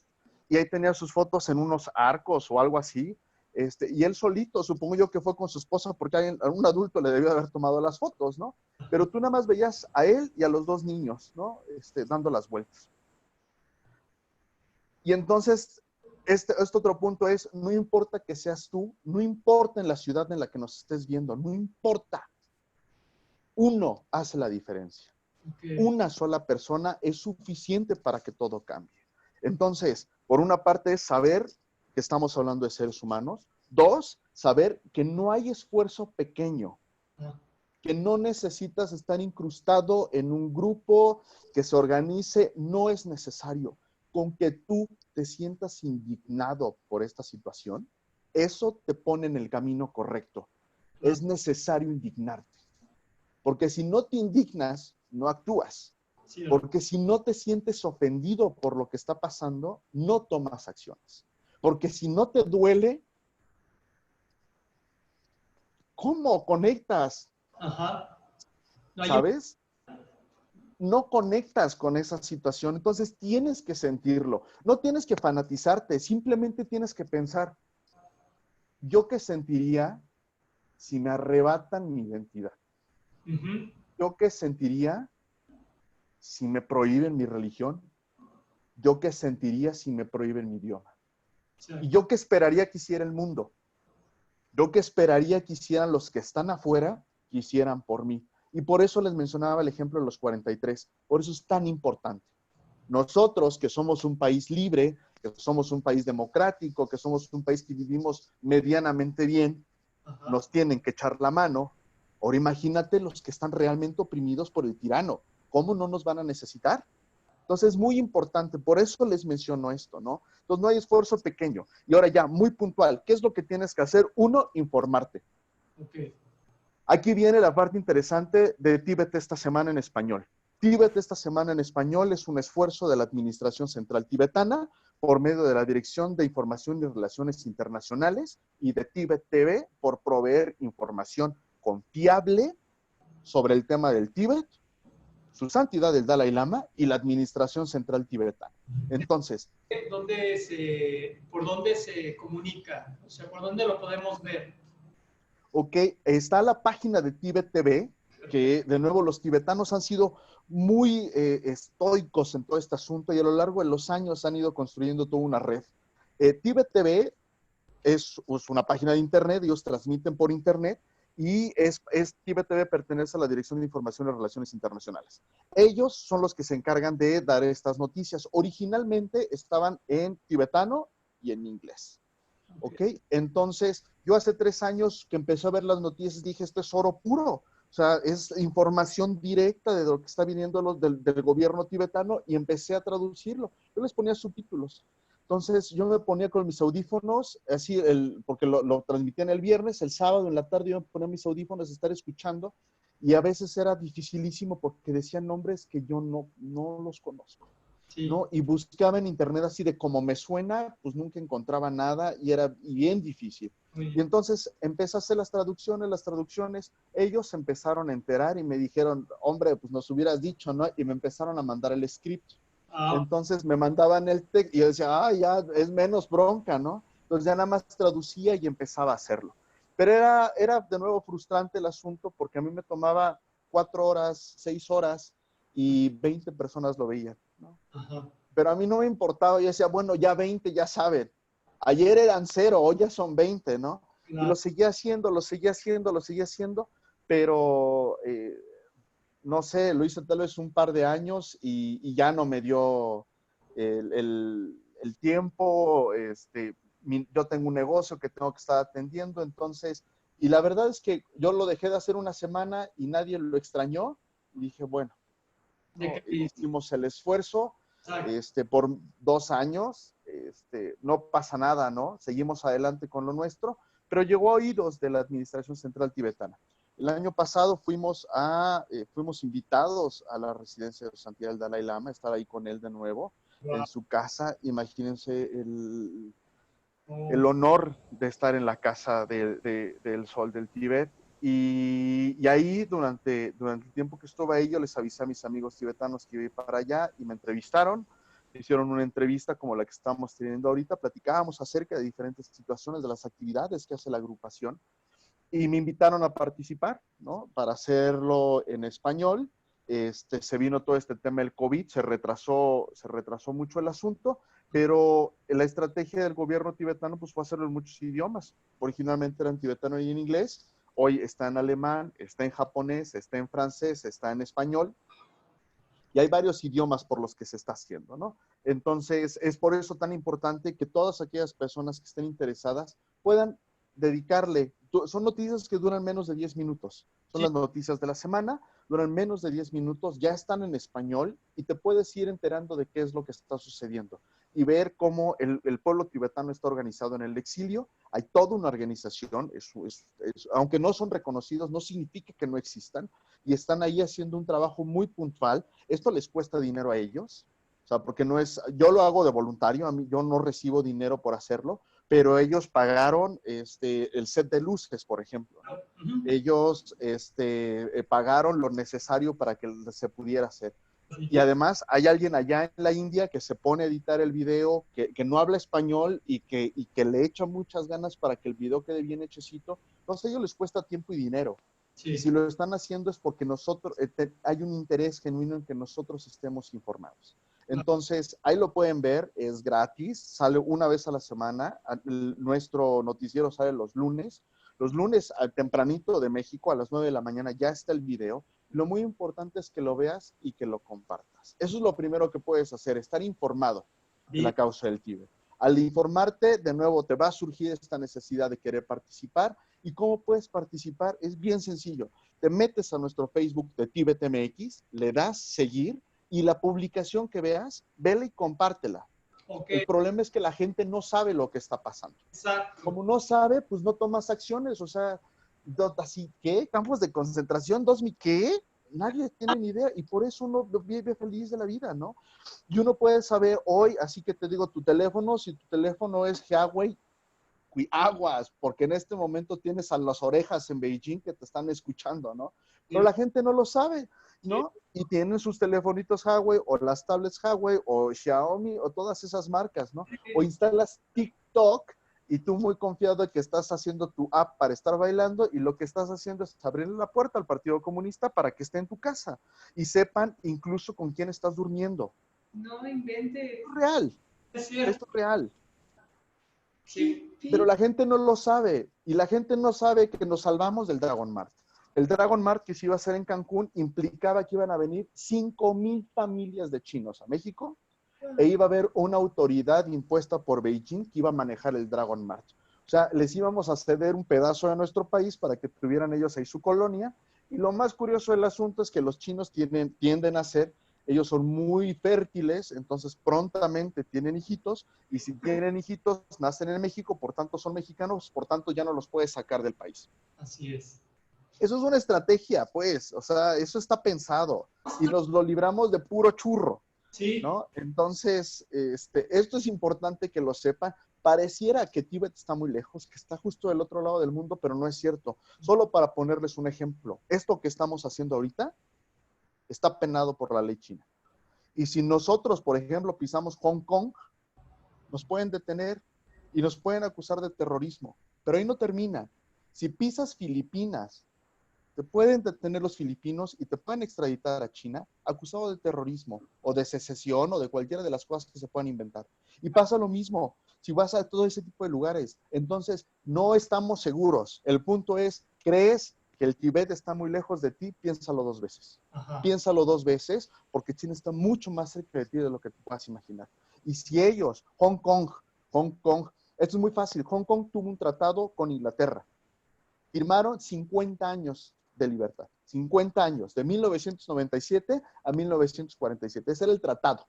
y ahí tenía sus fotos en unos arcos o algo así, y él solito, supongo yo que fue con su esposa, porque a un adulto le debió haber tomado las fotos, ¿no? Pero tú nada más veías a él y a los 2 niños, ¿no? Dando las vueltas. Y entonces, este otro punto es, no importa que seas tú, no importa en la ciudad en la que nos estés viendo, no importa. Uno hace la diferencia. Okay. Una sola persona es suficiente para que todo cambie. Entonces, por una parte es saber que estamos hablando de seres humanos. 2, saber que no hay esfuerzo pequeño, que no necesitas estar incrustado en un grupo que se organice, no es necesario. Con que tú te sientas indignado por esta situación, eso te pone en el camino correcto. Es necesario indignarte. Porque si no te indignas, no actúas. Sí, Porque si no te sientes ofendido por lo que está pasando, no tomas acciones. Porque si no te duele, ¿cómo conectas? Ajá. No, ¿Sabes? No conectas con esa situación, entonces tienes que sentirlo. No tienes que fanatizarte, simplemente tienes que pensar, ¿yo qué sentiría si me arrebatan mi identidad? ¿Yo qué sentiría si me prohíben mi religión? ¿Yo qué sentiría si me prohíben mi idioma? Sí. ¿Y yo qué esperaría que hiciera el mundo? ¿Yo qué esperaría que hicieran los que están afuera, que hicieran por mí? Y por eso les mencionaba el ejemplo de los 43. Por eso es tan importante. Nosotros, que somos un país libre, que somos un país democrático, que somos un país que vivimos medianamente bien, nos tienen que echar la mano. Ahora imagínate los que están realmente oprimidos por el tirano. ¿Cómo no nos van a necesitar? Entonces es muy importante, por eso les menciono esto, ¿no? Entonces no hay esfuerzo pequeño. Y ahora ya, muy puntual, ¿qué es lo que tienes que hacer? 1, informarte. Okay. Aquí viene la parte interesante de Tíbet esta semana en español. Tíbet esta semana en español es un esfuerzo de la Administración Central Tibetana por medio de la Dirección de Información y Relaciones Internacionales y de Tíbet TV por proveer información confiable sobre el tema del Tíbet, su santidad el Dalai Lama y la Administración Central Tibetana. Entonces, ¿por dónde se comunica? O sea, ¿por dónde lo podemos ver? Ok, está la página de Tíbet TV, que de nuevo los tibetanos han sido muy estoicos en todo este asunto y a lo largo de los años han ido construyendo toda una red. Tíbet TV es una página de internet, ellos transmiten por internet y Tibet TV pertenece a la Dirección de Información y Relaciones Internacionales. Ellos son los que se encargan de dar estas noticias. Originalmente estaban en tibetano y en inglés. ¿Ok? Entonces, yo hace 3 años que empecé a ver las noticias, dije, esto es oro puro. O sea, es información directa de lo que está viniendo del gobierno tibetano y empecé a traducirlo. Yo les ponía subtítulos. Entonces, yo me ponía con mis audífonos, así, porque lo transmitían el viernes, el sábado en la tarde yo me ponía mis audífonos a estar escuchando y a veces era dificilísimo porque decían nombres que yo no los conozco. Sí. ¿No? Y buscaba en internet así de como me suena, pues nunca encontraba nada y era bien difícil. Y entonces empecé a hacer las traducciones, ellos se empezaron a enterar y me dijeron, hombre, pues nos hubieras dicho, ¿no? Y me empezaron a mandar el script. Entonces me mandaban el texto y yo decía, ya es menos bronca, ¿no? Entonces ya nada más traducía y empezaba a hacerlo. Pero era de nuevo frustrante el asunto porque a mí me tomaba 4 horas, 6 horas y 20 personas lo veían, ¿no? Ajá. Pero a mí no me importaba, yo decía, bueno, ya 20 ya saben. Ayer eran 0, hoy ya son 20, ¿no? Claro. Y lo seguía haciendo, pero no sé, lo hice tal vez un par de años y ya no me dio el tiempo. Yo tengo un negocio que tengo que estar atendiendo, entonces, y la verdad es que yo lo dejé de hacer una semana y nadie lo extrañó. Y dije, bueno, no, hicimos el esfuerzo por 2 años, no pasa nada, ¿no? Seguimos adelante con lo nuestro, pero llegó a oídos de la Administración Central Tibetana. El año pasado fuimos invitados a la residencia de Santidad del Dalai Lama, estar ahí con él de nuevo, en su casa. Imagínense el honor de estar en la casa del Sol del Tíbet. Y ahí, durante el tiempo que estuve ahí, yo les avisé a mis amigos tibetanos que iba a ir para allá y me entrevistaron. Hicieron una entrevista como la que estamos teniendo ahorita. Platicábamos acerca de diferentes situaciones, de las actividades que hace la agrupación. Y me invitaron a participar, ¿no? Para hacerlo en español. Se vino todo este tema del COVID, se retrasó mucho el asunto, pero la estrategia del gobierno tibetano pues, fue hacerlo en muchos idiomas. Originalmente era en tibetano y en inglés, hoy está en alemán, está en japonés, está en francés, está en español, y hay varios idiomas por los que se está haciendo, ¿no? Entonces, es por eso tan importante que todas aquellas personas que estén interesadas puedan dedicarle, son noticias que duran menos de 10 minutos, son las noticias de la semana, duran menos de 10 minutos, ya están en español y te puedes ir enterando de qué es lo que está sucediendo y ver cómo el pueblo tibetano está organizado en el exilio. Hay toda una organización, aunque no son reconocidos, no significa que no existan, y están ahí haciendo un trabajo muy puntual. Esto les cuesta dinero a ellos, o sea, porque no es, yo lo hago de voluntario, a mí yo no recibo dinero por hacerlo, pero ellos pagaron el set de luces, por ejemplo, ¿no? Ellos pagaron lo necesario para que se pudiera hacer. Y además hay alguien allá en la India que se pone a editar el video, que no habla español y que le echa muchas ganas para que el video quede bien hechecito. Entonces a ellos les cuesta tiempo y dinero. Y si lo están haciendo es porque hay un interés genuino en que nosotros estemos informados. Entonces, ahí lo pueden ver, es gratis, sale una vez a la semana. Nuestro noticiero sale los lunes. Los lunes tempranito de México, a las 9 de la mañana, ya está el video. Lo muy importante es que lo veas y que lo compartas. Eso es lo primero que puedes hacer, estar informado de la causa del Tíbet. Al informarte, de nuevo, te va a surgir esta necesidad de querer participar. ¿Y cómo puedes participar? Es bien sencillo. Te metes a nuestro Facebook de Tíbet MX, le das seguir y la publicación que veas, vela y compártela. El problema es que la gente no sabe lo que está pasando. Exacto. Como no sabe, pues no tomas acciones. O sea, así, ¿qué? ¿Campos de concentración? ¿Qué? Nadie tiene ni idea y por eso uno vive feliz de la vida, ¿no? Y uno puede saber hoy, así que te digo, tu teléfono, si tu teléfono es Huawei, aguas, porque en este momento tienes a las orejas en Beijing que te están escuchando, ¿no? Pero la gente no lo sabe, ¿no? Y tienen sus telefonitos Huawei o las tablets Huawei o Xiaomi o todas esas marcas, ¿no? O instalas TikTok y tú muy confiado de que estás haciendo tu app para estar bailando y lo que estás haciendo es abrirle la puerta al Partido Comunista para que esté en tu casa y sepan incluso con quién estás durmiendo. No inventes. Es real. Es cierto. Esto es real. Sí. Pero la gente no lo sabe. Y la gente no sabe que nos salvamos del Dragon Mart. El Dragon Mart que se iba a hacer en Cancún implicaba que iban a venir 5,000 familias de chinos a México e iba a haber una autoridad impuesta por Beijing que iba a manejar el Dragon Mart. O sea, les íbamos a ceder un pedazo de nuestro país para que tuvieran ellos ahí su colonia. Y lo más curioso del asunto es que los chinos tienden a ser, ellos son muy fértiles, entonces prontamente tienen hijitos, y si tienen hijitos, nacen en México, por tanto son mexicanos, por tanto ya no los puedes sacar del país. Así es. Eso es una estrategia, pues, o sea, eso está pensado, y nos lo libramos de puro churro. Sí. ¿No? Entonces, esto es importante que lo sepan. Pareciera que Tíbet está muy lejos, que está justo del otro lado del mundo, pero no es cierto. Solo para ponerles un ejemplo, esto que estamos haciendo ahorita está penado por la ley china. Y si nosotros, por ejemplo, pisamos Hong Kong, nos pueden detener y nos pueden acusar de terrorismo. Pero ahí no termina. Si pisas Filipinas, te pueden detener los filipinos y te pueden extraditar a China acusado de terrorismo o de secesión o de cualquiera de las cosas que se puedan inventar. Y pasa lo mismo si vas a todo ese tipo de lugares. Entonces, no estamos seguros. El punto es, ¿crees que el Tíbet está muy lejos de ti? Piénsalo 2 veces. Ajá. Piénsalo 2 veces, porque China está mucho más cerca de ti de lo que te puedas imaginar. Y si ellos, Hong Kong, esto es muy fácil. Hong Kong tuvo un tratado con Inglaterra. Firmaron 50 años de libertad. 50 años, de 1997 a 1947. Ese era el tratado.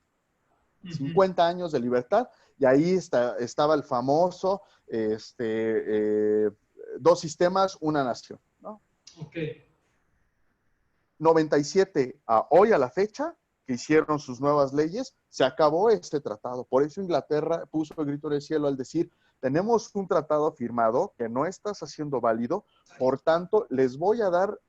50 años de libertad, y ahí estaba el famoso 2 sistemas, una nación, ¿no? Ok. 97 a hoy, a la fecha, que hicieron sus nuevas leyes, se acabó este tratado. Por eso Inglaterra puso el grito en el cielo al decir, tenemos un tratado firmado que no estás haciendo válido, por tanto, les voy a dar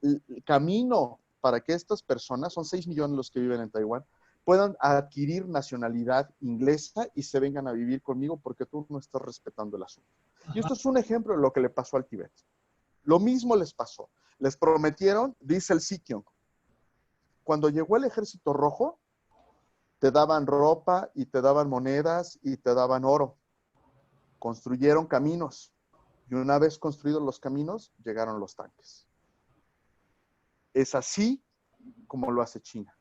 camino para que estas personas, son 6 millones los que viven en Taiwán, puedan adquirir nacionalidad inglesa y se vengan a vivir conmigo porque tú no estás respetando el asunto. Y esto es un ejemplo de lo que le pasó al Tíbet. Lo mismo les pasó. Les prometieron, dice el Sikyong, cuando llegó el Ejército Rojo, te daban ropa y te daban monedas y te daban oro. Construyeron caminos. Y una vez construidos los caminos, llegaron los tanques. Es así como lo hace China.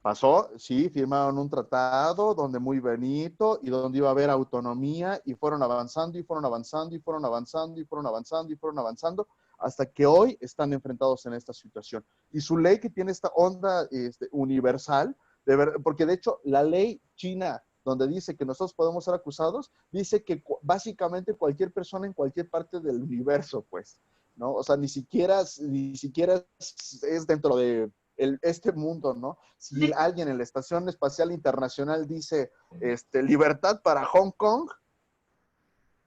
Pasó, sí, firmaron un tratado donde muy bonito y donde iba a haber autonomía y fueron avanzando y fueron avanzando y fueron avanzando y fueron avanzando y fueron avanzando hasta que hoy están enfrentados en esta situación. Y su ley que tiene esta onda universal, porque de hecho la ley china donde dice que nosotros podemos ser acusados, dice que básicamente cualquier persona en cualquier parte del universo, pues, ¿no? O sea, ni siquiera es dentro de este mundo, ¿no? Si alguien en la Estación Espacial Internacional dice libertad para Hong Kong,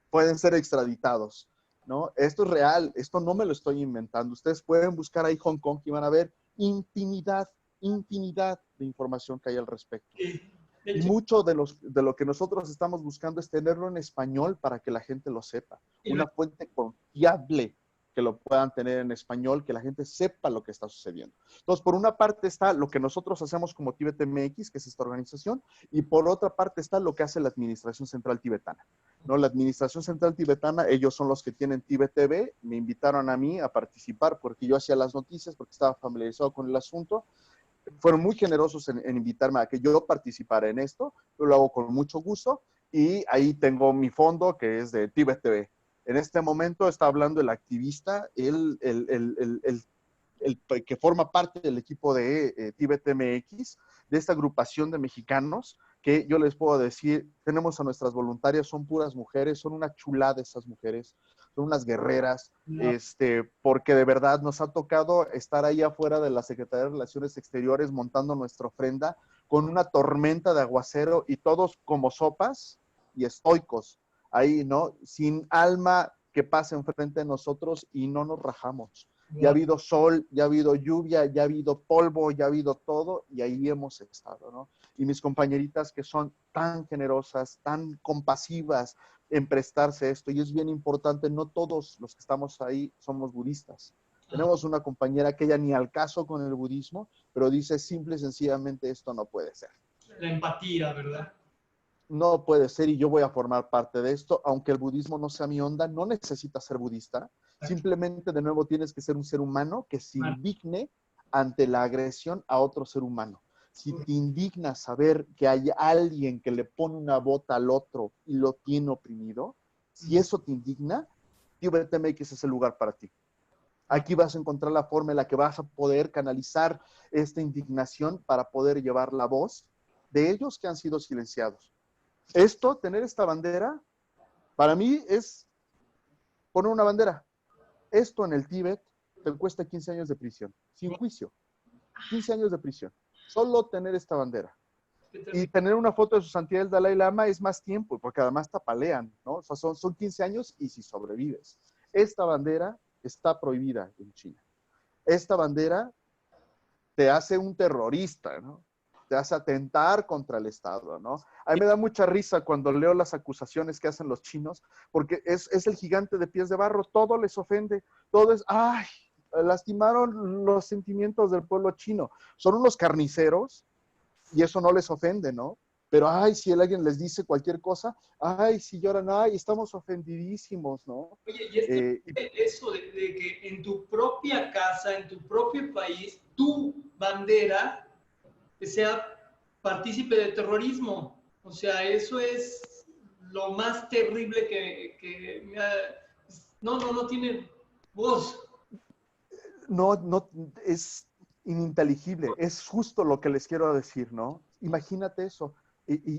pueden ser extraditados, ¿no? Esto es real, esto no me lo estoy inventando. Ustedes pueden buscar ahí Hong Kong y van a ver infinidad de información que hay al respecto. Y mucho de lo que nosotros estamos buscando es tenerlo en español para que la gente lo sepa. Una fuente confiable que lo puedan tener en español, que la gente sepa lo que está sucediendo. Entonces, por una parte está lo que nosotros hacemos como Tíbet MX, que es esta organización, y por otra parte está lo que hace la Administración Central Tibetana, ¿no? La Administración Central Tibetana, ellos son los que tienen Tíbet TV, me invitaron a mí a participar porque yo hacía las noticias, porque estaba familiarizado con el asunto. Fueron muy generosos en invitarme a que yo participara en esto, yo lo hago con mucho gusto, y ahí tengo mi fondo que es de Tíbet TV. En este momento está hablando el activista, el que forma parte del equipo de Tíbet MX, de esta agrupación de mexicanos, que yo les puedo decir, tenemos a nuestras voluntarias, son puras mujeres, son una chulada esas mujeres, son unas guerreras, no. Porque de verdad nos ha tocado estar ahí afuera de la Secretaría de Relaciones Exteriores montando nuestra ofrenda con una tormenta de aguacero y todos como sopas y estoicos, ahí, ¿no? Sin alma que pase enfrente de nosotros y no nos rajamos. Ya ha habido sol, ya ha habido lluvia, ya ha habido polvo, ya ha habido todo, y ahí hemos estado, ¿no? Y mis compañeritas que son tan generosas, tan compasivas en prestarse esto, y es bien importante, no todos los que estamos ahí somos budistas. Tenemos una compañera que ella ni al caso con el budismo, pero dice simple y sencillamente esto no puede ser. La empatía, ¿verdad? no puede ser y yo voy a formar parte de esto, aunque el budismo no sea mi onda, no necesitas ser budista, simplemente de nuevo tienes que ser un ser humano que se indigne ante la agresión a otro ser humano. Si te indigna saber que hay alguien que le pone una bota al otro y lo tiene oprimido, si eso te indigna, Tibet MX es el lugar para ti. Aquí vas a encontrar la forma en la que vas a poder canalizar esta indignación para poder llevar la voz de ellos que han sido silenciados. Esto, tener esta bandera, para mí es poner una bandera. Esto en el Tíbet te cuesta 15 años de prisión, sin juicio. 15 años de prisión. Solo tener esta bandera. Y tener una foto de su santidad el Dalai Lama es más tiempo, porque además te apalean, ¿no? O sea, son 15 años y si sobrevives. Esta bandera está prohibida en China. Esta bandera te hace un terrorista, ¿no? Te hace atentar contra el Estado, ¿no? A mí me da mucha risa cuando leo las acusaciones que hacen los chinos, porque es el gigante de pies de barro, todo les ofende, todo es, ay, lastimaron los sentimientos del pueblo chino. Son unos carniceros y eso no les ofende, ¿no? Pero, ay, si alguien les dice cualquier cosa, ay, si lloran, ay, estamos ofendidísimos, ¿no? Oye, y eso de que en tu propia casa, en tu propio país, tu bandera sea partícipe de terrorismo. O sea, eso es lo más terrible que me ha... No tiene voz. No, es ininteligible. Es justo lo que les quiero decir, ¿no? Imagínate eso.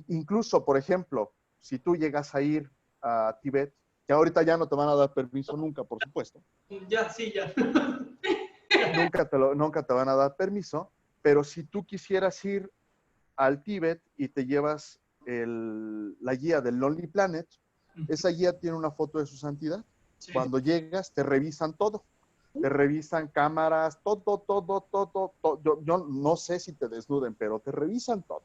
Incluso, por ejemplo, si tú llegas a ir a Tíbet, que ahorita ya no te van a dar permiso nunca, por supuesto. Ya, sí, ya. Nunca te van a dar permiso, pero si tú quisieras ir al Tíbet y te llevas la guía del Lonely Planet, esa guía tiene una foto de su santidad. Sí. Cuando llegas, te revisan todo. Te revisan cámaras, todo. Yo no sé si te desnuden, pero te revisan todo,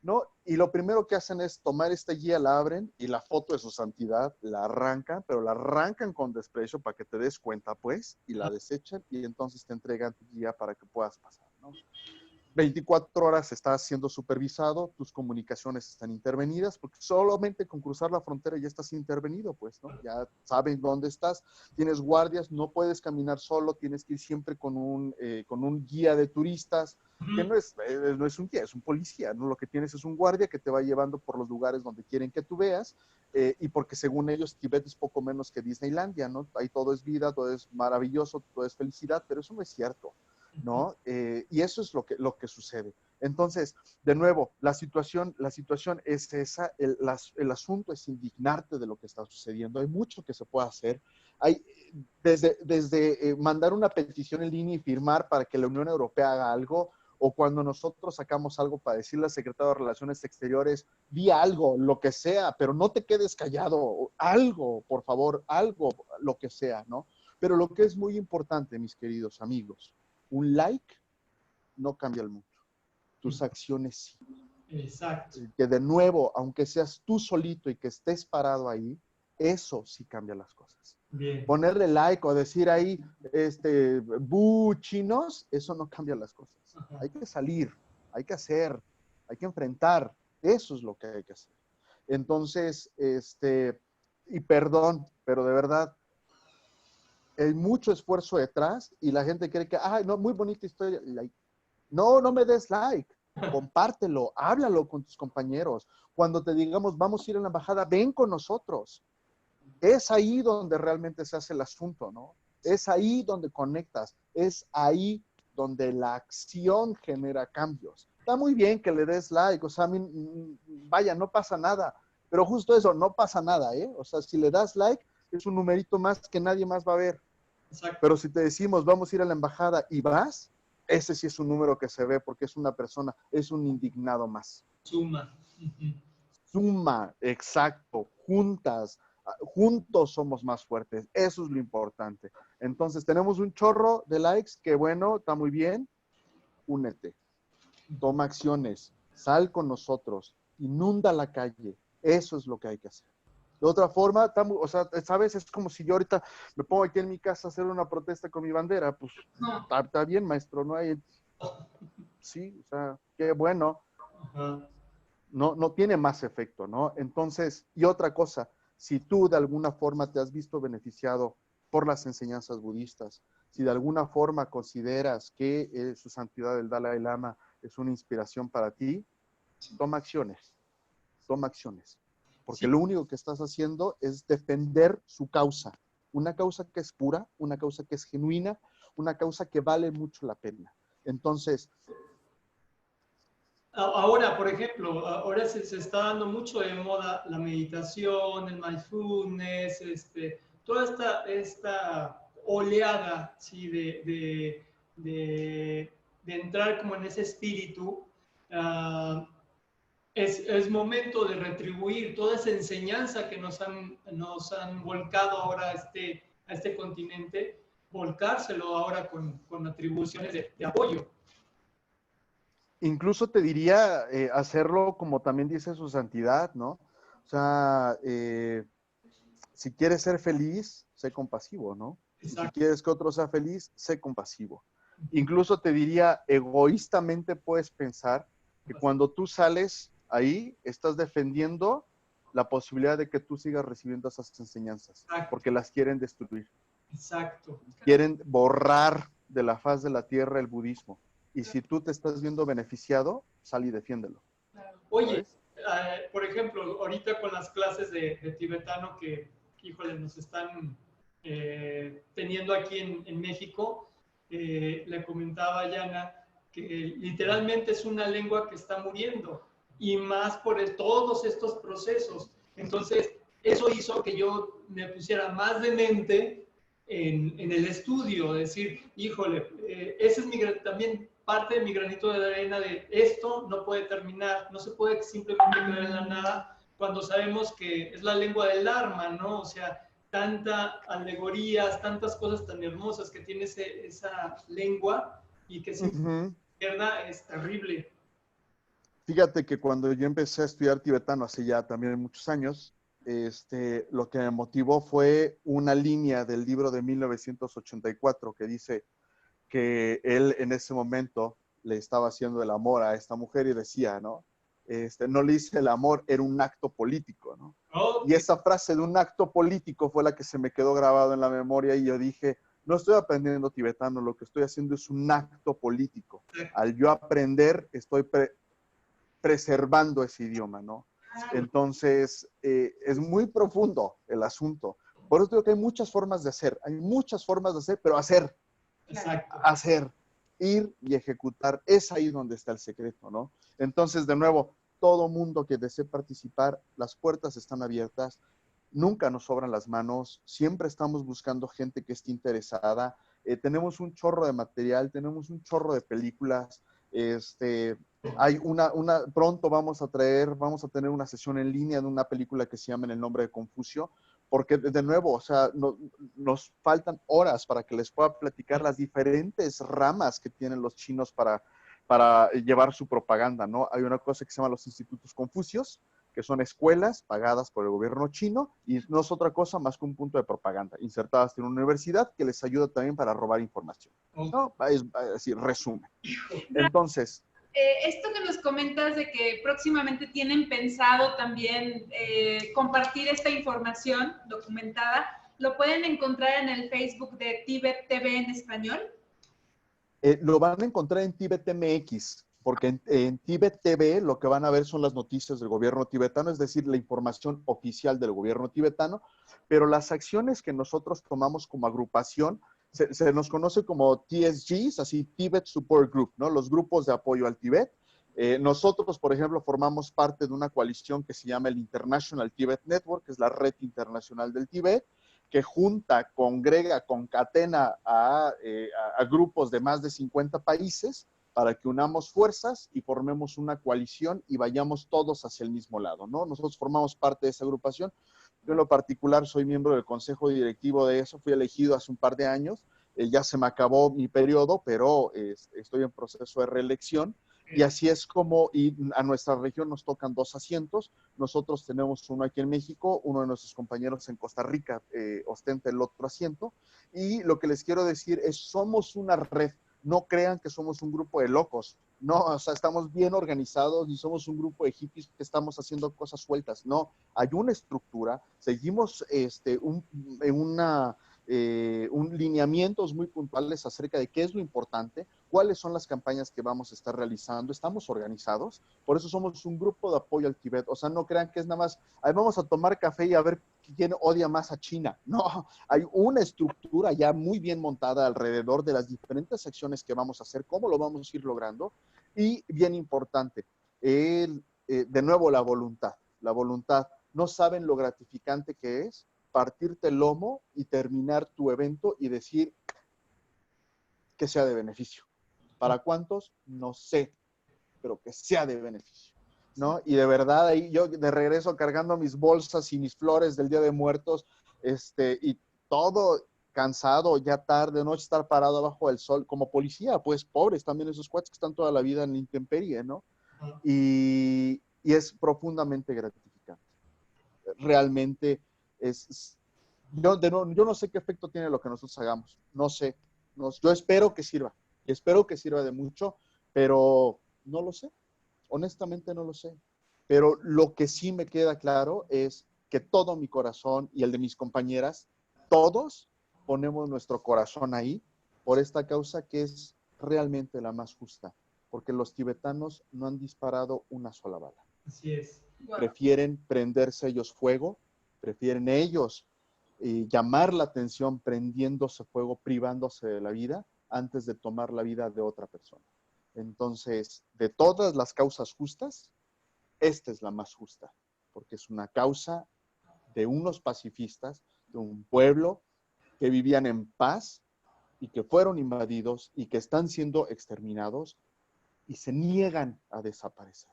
¿no? Y lo primero que hacen es tomar esta guía, la abren y la foto de su santidad la arrancan, pero la arrancan con desprecio para que te des cuenta, pues, y la desechan y entonces te entregan tu guía para que puedas pasar, ¿no? 24 horas estás siendo supervisado, tus comunicaciones están intervenidas, porque solamente con cruzar la frontera ya estás intervenido, pues, ¿no? Ya saben dónde estás, tienes guardias, no puedes caminar solo, tienes que ir siempre con un guía de turistas, que no es un guía, es un policía, ¿no? Lo que tienes es un guardia que te va llevando por los lugares donde quieren que tú veas, y porque según ellos Tibet es poco menos que Disneylandia, ¿no? Ahí todo es vida, todo es maravilloso, todo es felicidad, pero eso no es cierto, ¿no? Y eso es lo que sucede. Entonces, de nuevo, la situación es esa, el asunto es indignarte de lo que está sucediendo. Hay mucho que se puede hacer. Hay desde mandar una petición en línea y firmar para que la Unión Europea haga algo, o cuando nosotros sacamos algo para decirle al secretario de Relaciones Exteriores, di algo, lo que sea, pero no te quedes callado, algo, por favor, algo, lo que sea, ¿no? Pero lo que es muy importante, mis queridos amigos, un like no cambia el mundo. Tus acciones sí. Exacto. Que de nuevo, aunque seas tú solito y que estés parado ahí, eso sí cambia las cosas. Bien. Ponerle like o decir ahí, bu chinos, eso no cambia las cosas. Ajá. Hay que salir, hay que hacer, hay que enfrentar. Eso es lo que hay que hacer. Entonces, y perdón, pero de verdad, hay mucho esfuerzo detrás y la gente cree que, ay, no, muy bonita historia. Like. No me des like. Compártelo, háblalo con tus compañeros. Cuando te digamos, vamos a ir a la embajada, ven con nosotros. Es ahí donde realmente se hace el asunto, ¿no? Es ahí donde conectas. Es ahí donde la acción genera cambios. Está muy bien que le des like, o sea, vaya, no pasa nada. Pero justo eso, no pasa nada, ¿eh? O sea, si le das like, es un numerito más que nadie más va a ver. Exacto. Pero si te decimos, vamos a ir a la embajada y vas, ese sí es un número que se ve porque es una persona, es un indignado más. Suma. Suma, exacto, juntos somos más fuertes, eso es lo importante. Entonces tenemos un chorro de likes, que bueno, está muy bien, únete, toma acciones, sal con nosotros, inunda la calle, eso es lo que hay que hacer. De otra forma, o sea, ¿sabes? Es como si yo ahorita me pongo aquí en mi casa a hacer una protesta con mi bandera. Pues, está bien, maestro, no hay... Sí, o sea, qué bueno. Ajá. no tiene más efecto, ¿no? Entonces, y otra cosa, si tú de alguna forma te has visto beneficiado por las enseñanzas budistas, si de alguna forma consideras que su santidad el Dalai Lama es una inspiración para ti, toma acciones, porque Sí, lo único que estás haciendo es defender su causa, una causa que es pura, una causa que es genuina, una causa que vale mucho la pena. Entonces, ahora, por ejemplo, ahora se está dando mucho de moda la meditación, el mindfulness, toda esta oleada, ¿sí? De entrar como en ese espíritu. Uh, es momento de retribuir toda esa enseñanza que nos han volcado ahora a este continente, volcárselo ahora con atribuciones de apoyo. incluso te diría hacerlo como también dice su santidad, ¿no? O sea, si quieres ser feliz, sé compasivo, ¿no? Y si Exacto. quieres que otro sea feliz, sé compasivo. Incluso te diría, egoístamente puedes pensar que cuando tú sales ahí, estás defendiendo la posibilidad de que tú sigas recibiendo esas enseñanzas, Exacto. porque las quieren destruir. Exacto. Quieren borrar de la faz de la tierra el budismo. Y si tú te estás viendo beneficiado, sal y defiéndelo. Oye, ¿Sabes? por ejemplo, ahorita con las clases de tibetano híjole, nos están teniendo aquí en México, le comentaba a Yana que literalmente es una lengua que está muriendo y más por todos estos procesos. Entonces, eso hizo que yo me pusiera más de mente en el estudio, decir, híjole, ese es también parte de mi granito de arena de esto no puede terminar, no se puede simplemente quedar en la nada cuando sabemos que es la lengua del Dharma, ¿no? O sea, tanta alegorías, tantas cosas tan hermosas que tiene esa lengua y que si pierda es terrible. Fíjate que cuando yo empecé a estudiar tibetano hace ya también muchos años, lo que me motivó fue una línea del libro de 1984 que dice que él en ese momento le estaba haciendo el amor a esta mujer y decía, ¿no? No le hice el amor, era un acto político, ¿no? Y Okay. esa frase de un acto político fue la que se me quedó grabado en la memoria y yo dije, no estoy aprendiendo tibetano, lo que estoy haciendo es un acto político. Al yo aprender, estoy preservando ese idioma, ¿no? Entonces, es muy profundo el asunto. Por eso digo que hay muchas formas de hacer, pero hacer, ir y ejecutar, es ahí donde está el secreto, ¿no? Entonces, de nuevo, todo mundo que desee participar, las puertas están abiertas, nunca nos sobran las manos, siempre estamos buscando gente que esté interesada, tenemos un chorro de material, tenemos un chorro de películas, hay pronto vamos a tener una sesión en línea de una película que se llama En el nombre de Confucio, porque de nuevo, o sea, nos faltan horas para que les pueda platicar las diferentes ramas que tienen los chinos para llevar su propaganda, ¿no? Hay una cosa que se llama los institutos Confucios, que son escuelas pagadas por el gobierno chino y no es otra cosa más que un punto de propaganda, insertadas en una universidad que les ayuda también para robar información, ¿no? Es así, resumen. Entonces, esto que nos comentas de que próximamente tienen pensado también compartir esta información documentada, ¿lo pueden encontrar en el Facebook de Tíbet TV en español? Lo van a encontrar en Tíbet MX, porque en Tíbet TV lo que van a ver son las noticias del gobierno tibetano, es decir, la información oficial del gobierno tibetano, pero las acciones que nosotros tomamos como agrupación se nos conoce como TSGs, así Tibet Support Group, ¿no? Los grupos de apoyo al Tíbet. Nosotros, por ejemplo, formamos parte de una coalición que se llama el International Tibet Network, que es la red internacional del Tíbet, que junta, congrega, concatena a grupos de más de 50 países para que unamos fuerzas y formemos una coalición y vayamos todos hacia el mismo lado, ¿no? Nosotros formamos parte de esa agrupación. Yo en lo particular soy miembro del consejo directivo de eso, fui elegido hace un par de años, ya se me acabó mi periodo, pero estoy en proceso de reelección. Y así es como a nuestra región nos tocan 2 asientos. Nosotros tenemos uno aquí en México, uno de nuestros compañeros en Costa Rica ostenta el otro asiento. Y lo que les quiero decir es, somos una red. No crean que somos un grupo de locos. No, o sea, estamos bien organizados y somos un grupo de hippies que estamos haciendo cosas sueltas. No, hay una estructura, seguimos lineamientos muy puntuales acerca de qué es lo importante, cuáles son las campañas que vamos a estar realizando. Estamos organizados, por eso somos un grupo de apoyo al Tíbet. O sea, no crean que es nada más, ahí vamos a tomar café y a ver quién odia más a China. No, hay una estructura ya muy bien montada alrededor de las diferentes acciones que vamos a hacer, cómo lo vamos a ir logrando. Y bien importante, de nuevo la voluntad. La voluntad. No saben lo gratificante que es partirte el lomo y terminar tu evento y decir que sea de beneficio. ¿Para cuántos? No sé, pero que sea de beneficio, ¿no? Y de verdad, ahí yo de regreso cargando mis bolsas y mis flores del Día de Muertos, y todo cansado, ya tarde, noche, estar parado abajo del sol, como policía, pues pobres también esos cuates que están toda la vida en la intemperie, ¿no? Y es profundamente gratificante. Realmente yo no sé qué efecto tiene lo que nosotros hagamos, no sé. Yo espero que sirva, y espero que sirva de mucho, pero no lo sé, honestamente no lo sé. Pero lo que sí me queda claro es que todo mi corazón y el de mis compañeras, todos ponemos nuestro corazón ahí por esta causa que es realmente la más justa, porque los tibetanos no han disparado una sola bala. Así es. Prefieren prenderse ellos fuego, prefieren ellos llamar la atención prendiéndose fuego, privándose de la vida, antes de tomar la vida de otra persona. Entonces, de todas las causas justas, esta es la más justa, porque es una causa de unos pacifistas, de un pueblo que vivían en paz y que fueron invadidos y que están siendo exterminados y se niegan a desaparecer.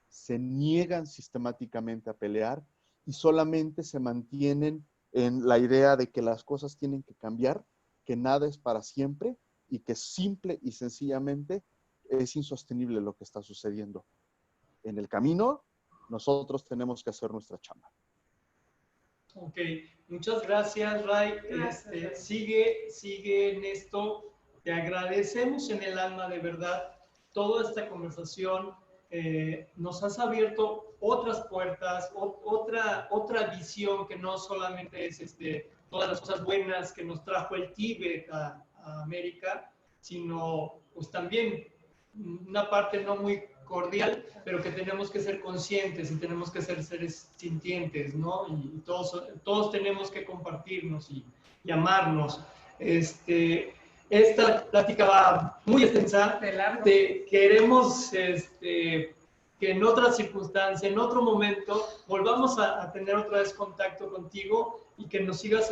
Se niegan sistemáticamente a pelear y solamente se mantienen en la idea de que las cosas tienen que cambiar, que nada es para siempre y que simple y sencillamente es insostenible lo que está sucediendo. En el camino, nosotros tenemos que hacer nuestra chamba. Ok, muchas gracias, Ray. Sigue en esto. Te agradecemos en el alma, de verdad, toda esta conversación. Nos has abierto otras puertas, otra visión que no solamente es todas las cosas buenas que nos trajo el Tíbet a América, sino pues también una parte no muy cordial, pero que tenemos que ser conscientes y tenemos que ser seres sintientes, ¿no? Y todos tenemos que compartirnos y amarnos. Esta plática va muy extensa. Queremos que en otra circunstancia, en otro momento, volvamos a tener otra vez contacto contigo y que nos sigas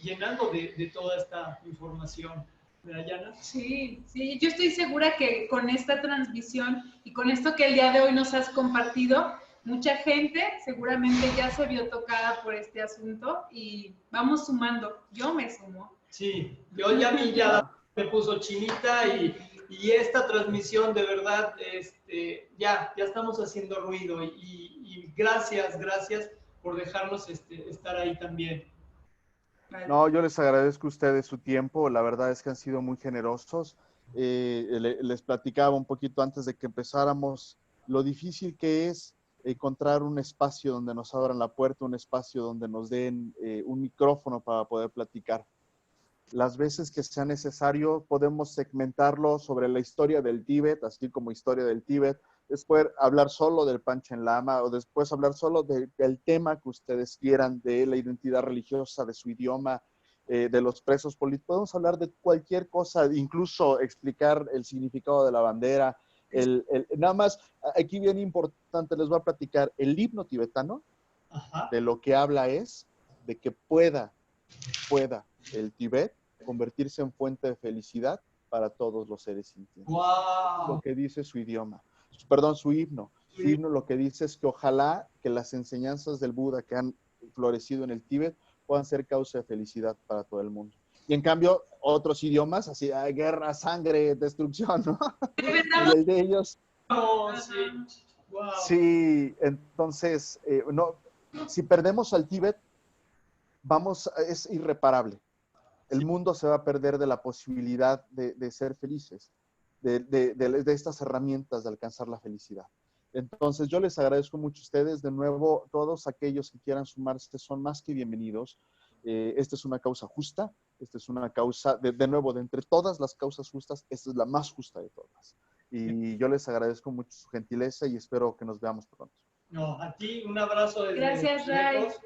llenando de toda esta información. Dayana. Sí, yo estoy segura que con esta transmisión y con esto que el día de hoy nos has compartido, mucha gente seguramente ya se vio tocada por este asunto y vamos sumando. Yo me sumo. Sí, yo ya me puso chinita y esta transmisión de verdad, ya estamos haciendo ruido y gracias por dejarnos estar ahí también. No, yo les agradezco a ustedes su tiempo, la verdad es que han sido muy generosos. Les platicaba un poquito antes de que empezáramos lo difícil que es encontrar un espacio donde nos abran la puerta, un espacio donde nos den un micrófono para poder platicar. Las veces que sea necesario podemos segmentarlo sobre la historia del Tíbet, así como historia del Tíbet, después hablar solo del Panchen Lama o después hablar solo del tema que ustedes quieran, de la identidad religiosa, de su idioma, de los presos políticos. Podemos hablar de cualquier cosa, incluso explicar el significado de la bandera. Nada más, aquí bien importante, les voy a platicar el himno tibetano. Ajá. De lo que habla es de que pueda el Tíbet convertirse en fuente de felicidad para todos los seres sintientes. Wow. Lo que dice su idioma, su himno. Su himno lo que dice es que ojalá que las enseñanzas del Buda que han florecido en el Tíbet puedan ser causa de felicidad para todo el mundo. Y en cambio, otros idiomas, así, guerra, sangre, destrucción, ¿no? Y el de ellos... Oh, sí. Wow. Sí, entonces, si perdemos al Tíbet, es irreparable. El mundo se va a perder de la posibilidad de ser felices. de estas herramientas de alcanzar la felicidad. Entonces, yo les agradezco mucho a ustedes. De nuevo, todos aquellos que quieran sumarse son más que bienvenidos. Esta es una causa justa. Esta es una causa, de nuevo, de entre todas las causas justas, esta es la más justa de todas. Y yo les agradezco mucho su gentileza y espero que nos veamos pronto. No, a ti un abrazo desde Gracias, Ray. lejos.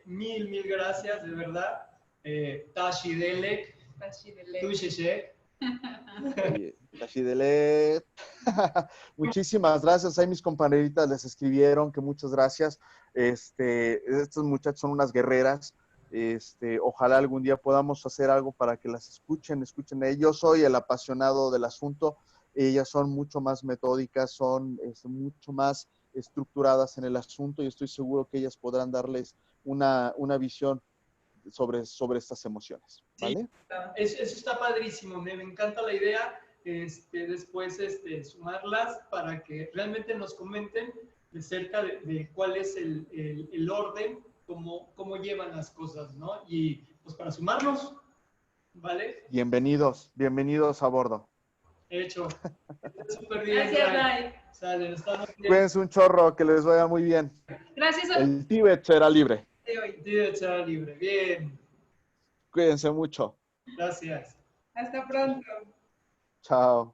Mil gracias, de verdad. Tashi Delek, Tusheshek. Muchísimas gracias. Ahí mis compañeritas les escribieron que muchas gracias. Estos muchachos son unas guerreras. Ojalá algún día podamos hacer algo para que las escuchen. Yo soy el apasionado del asunto. Ellas son mucho más metódicas, son mucho más estructuradas en el asunto y estoy seguro que ellas podrán darles una visión sobre estas emociones, ¿vale? Sí, eso está padrísimo, me encanta la idea, después sumarlas para que realmente nos comenten de cerca de cuál es el orden, cómo llevan las cosas, ¿no? Y pues para sumarnos, ¿vale? Bienvenidos a bordo. Hecho. Súper bien. Gracias, Ray. Sale, estamos bien. Cuídense un chorro, que les vaya muy bien. Gracias El Tíbet será libre. hoy. Tío, será libre. Bien. Cuídense mucho. Gracias. Hasta pronto. Chao.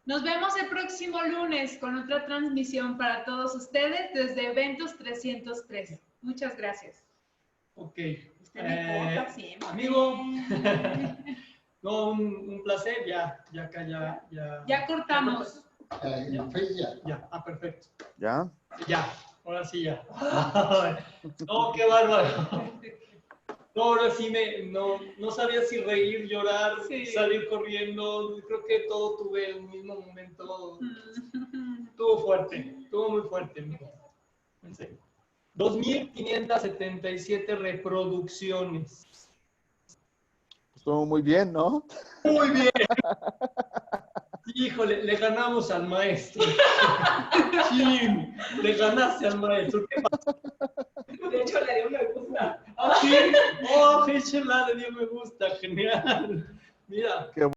Nos vemos el próximo lunes con otra transmisión para todos ustedes desde Eventos 303. Muchas gracias. Ok. Usted me corta siempre. Amigo. No, un placer. Ya cortamos. Ya. Perfecto. ¿Ya? Ya. Ahora sí ya. No, qué bárbaro. No, ahora sí no sabía si reír, llorar, sí, salir corriendo. Creo que todo tuve en el mismo momento. Estuvo muy fuerte, amigo. En serio. 2,577 reproducciones. Estuvo muy bien, ¿no? Muy bien. Híjole, le ganamos al maestro. Chin, le ganaste al maestro. ¿Qué pasa? De hecho, le dio me gusta. ¿Ah, sí? Oh, le dio me gusta. Genial. Mira. Qué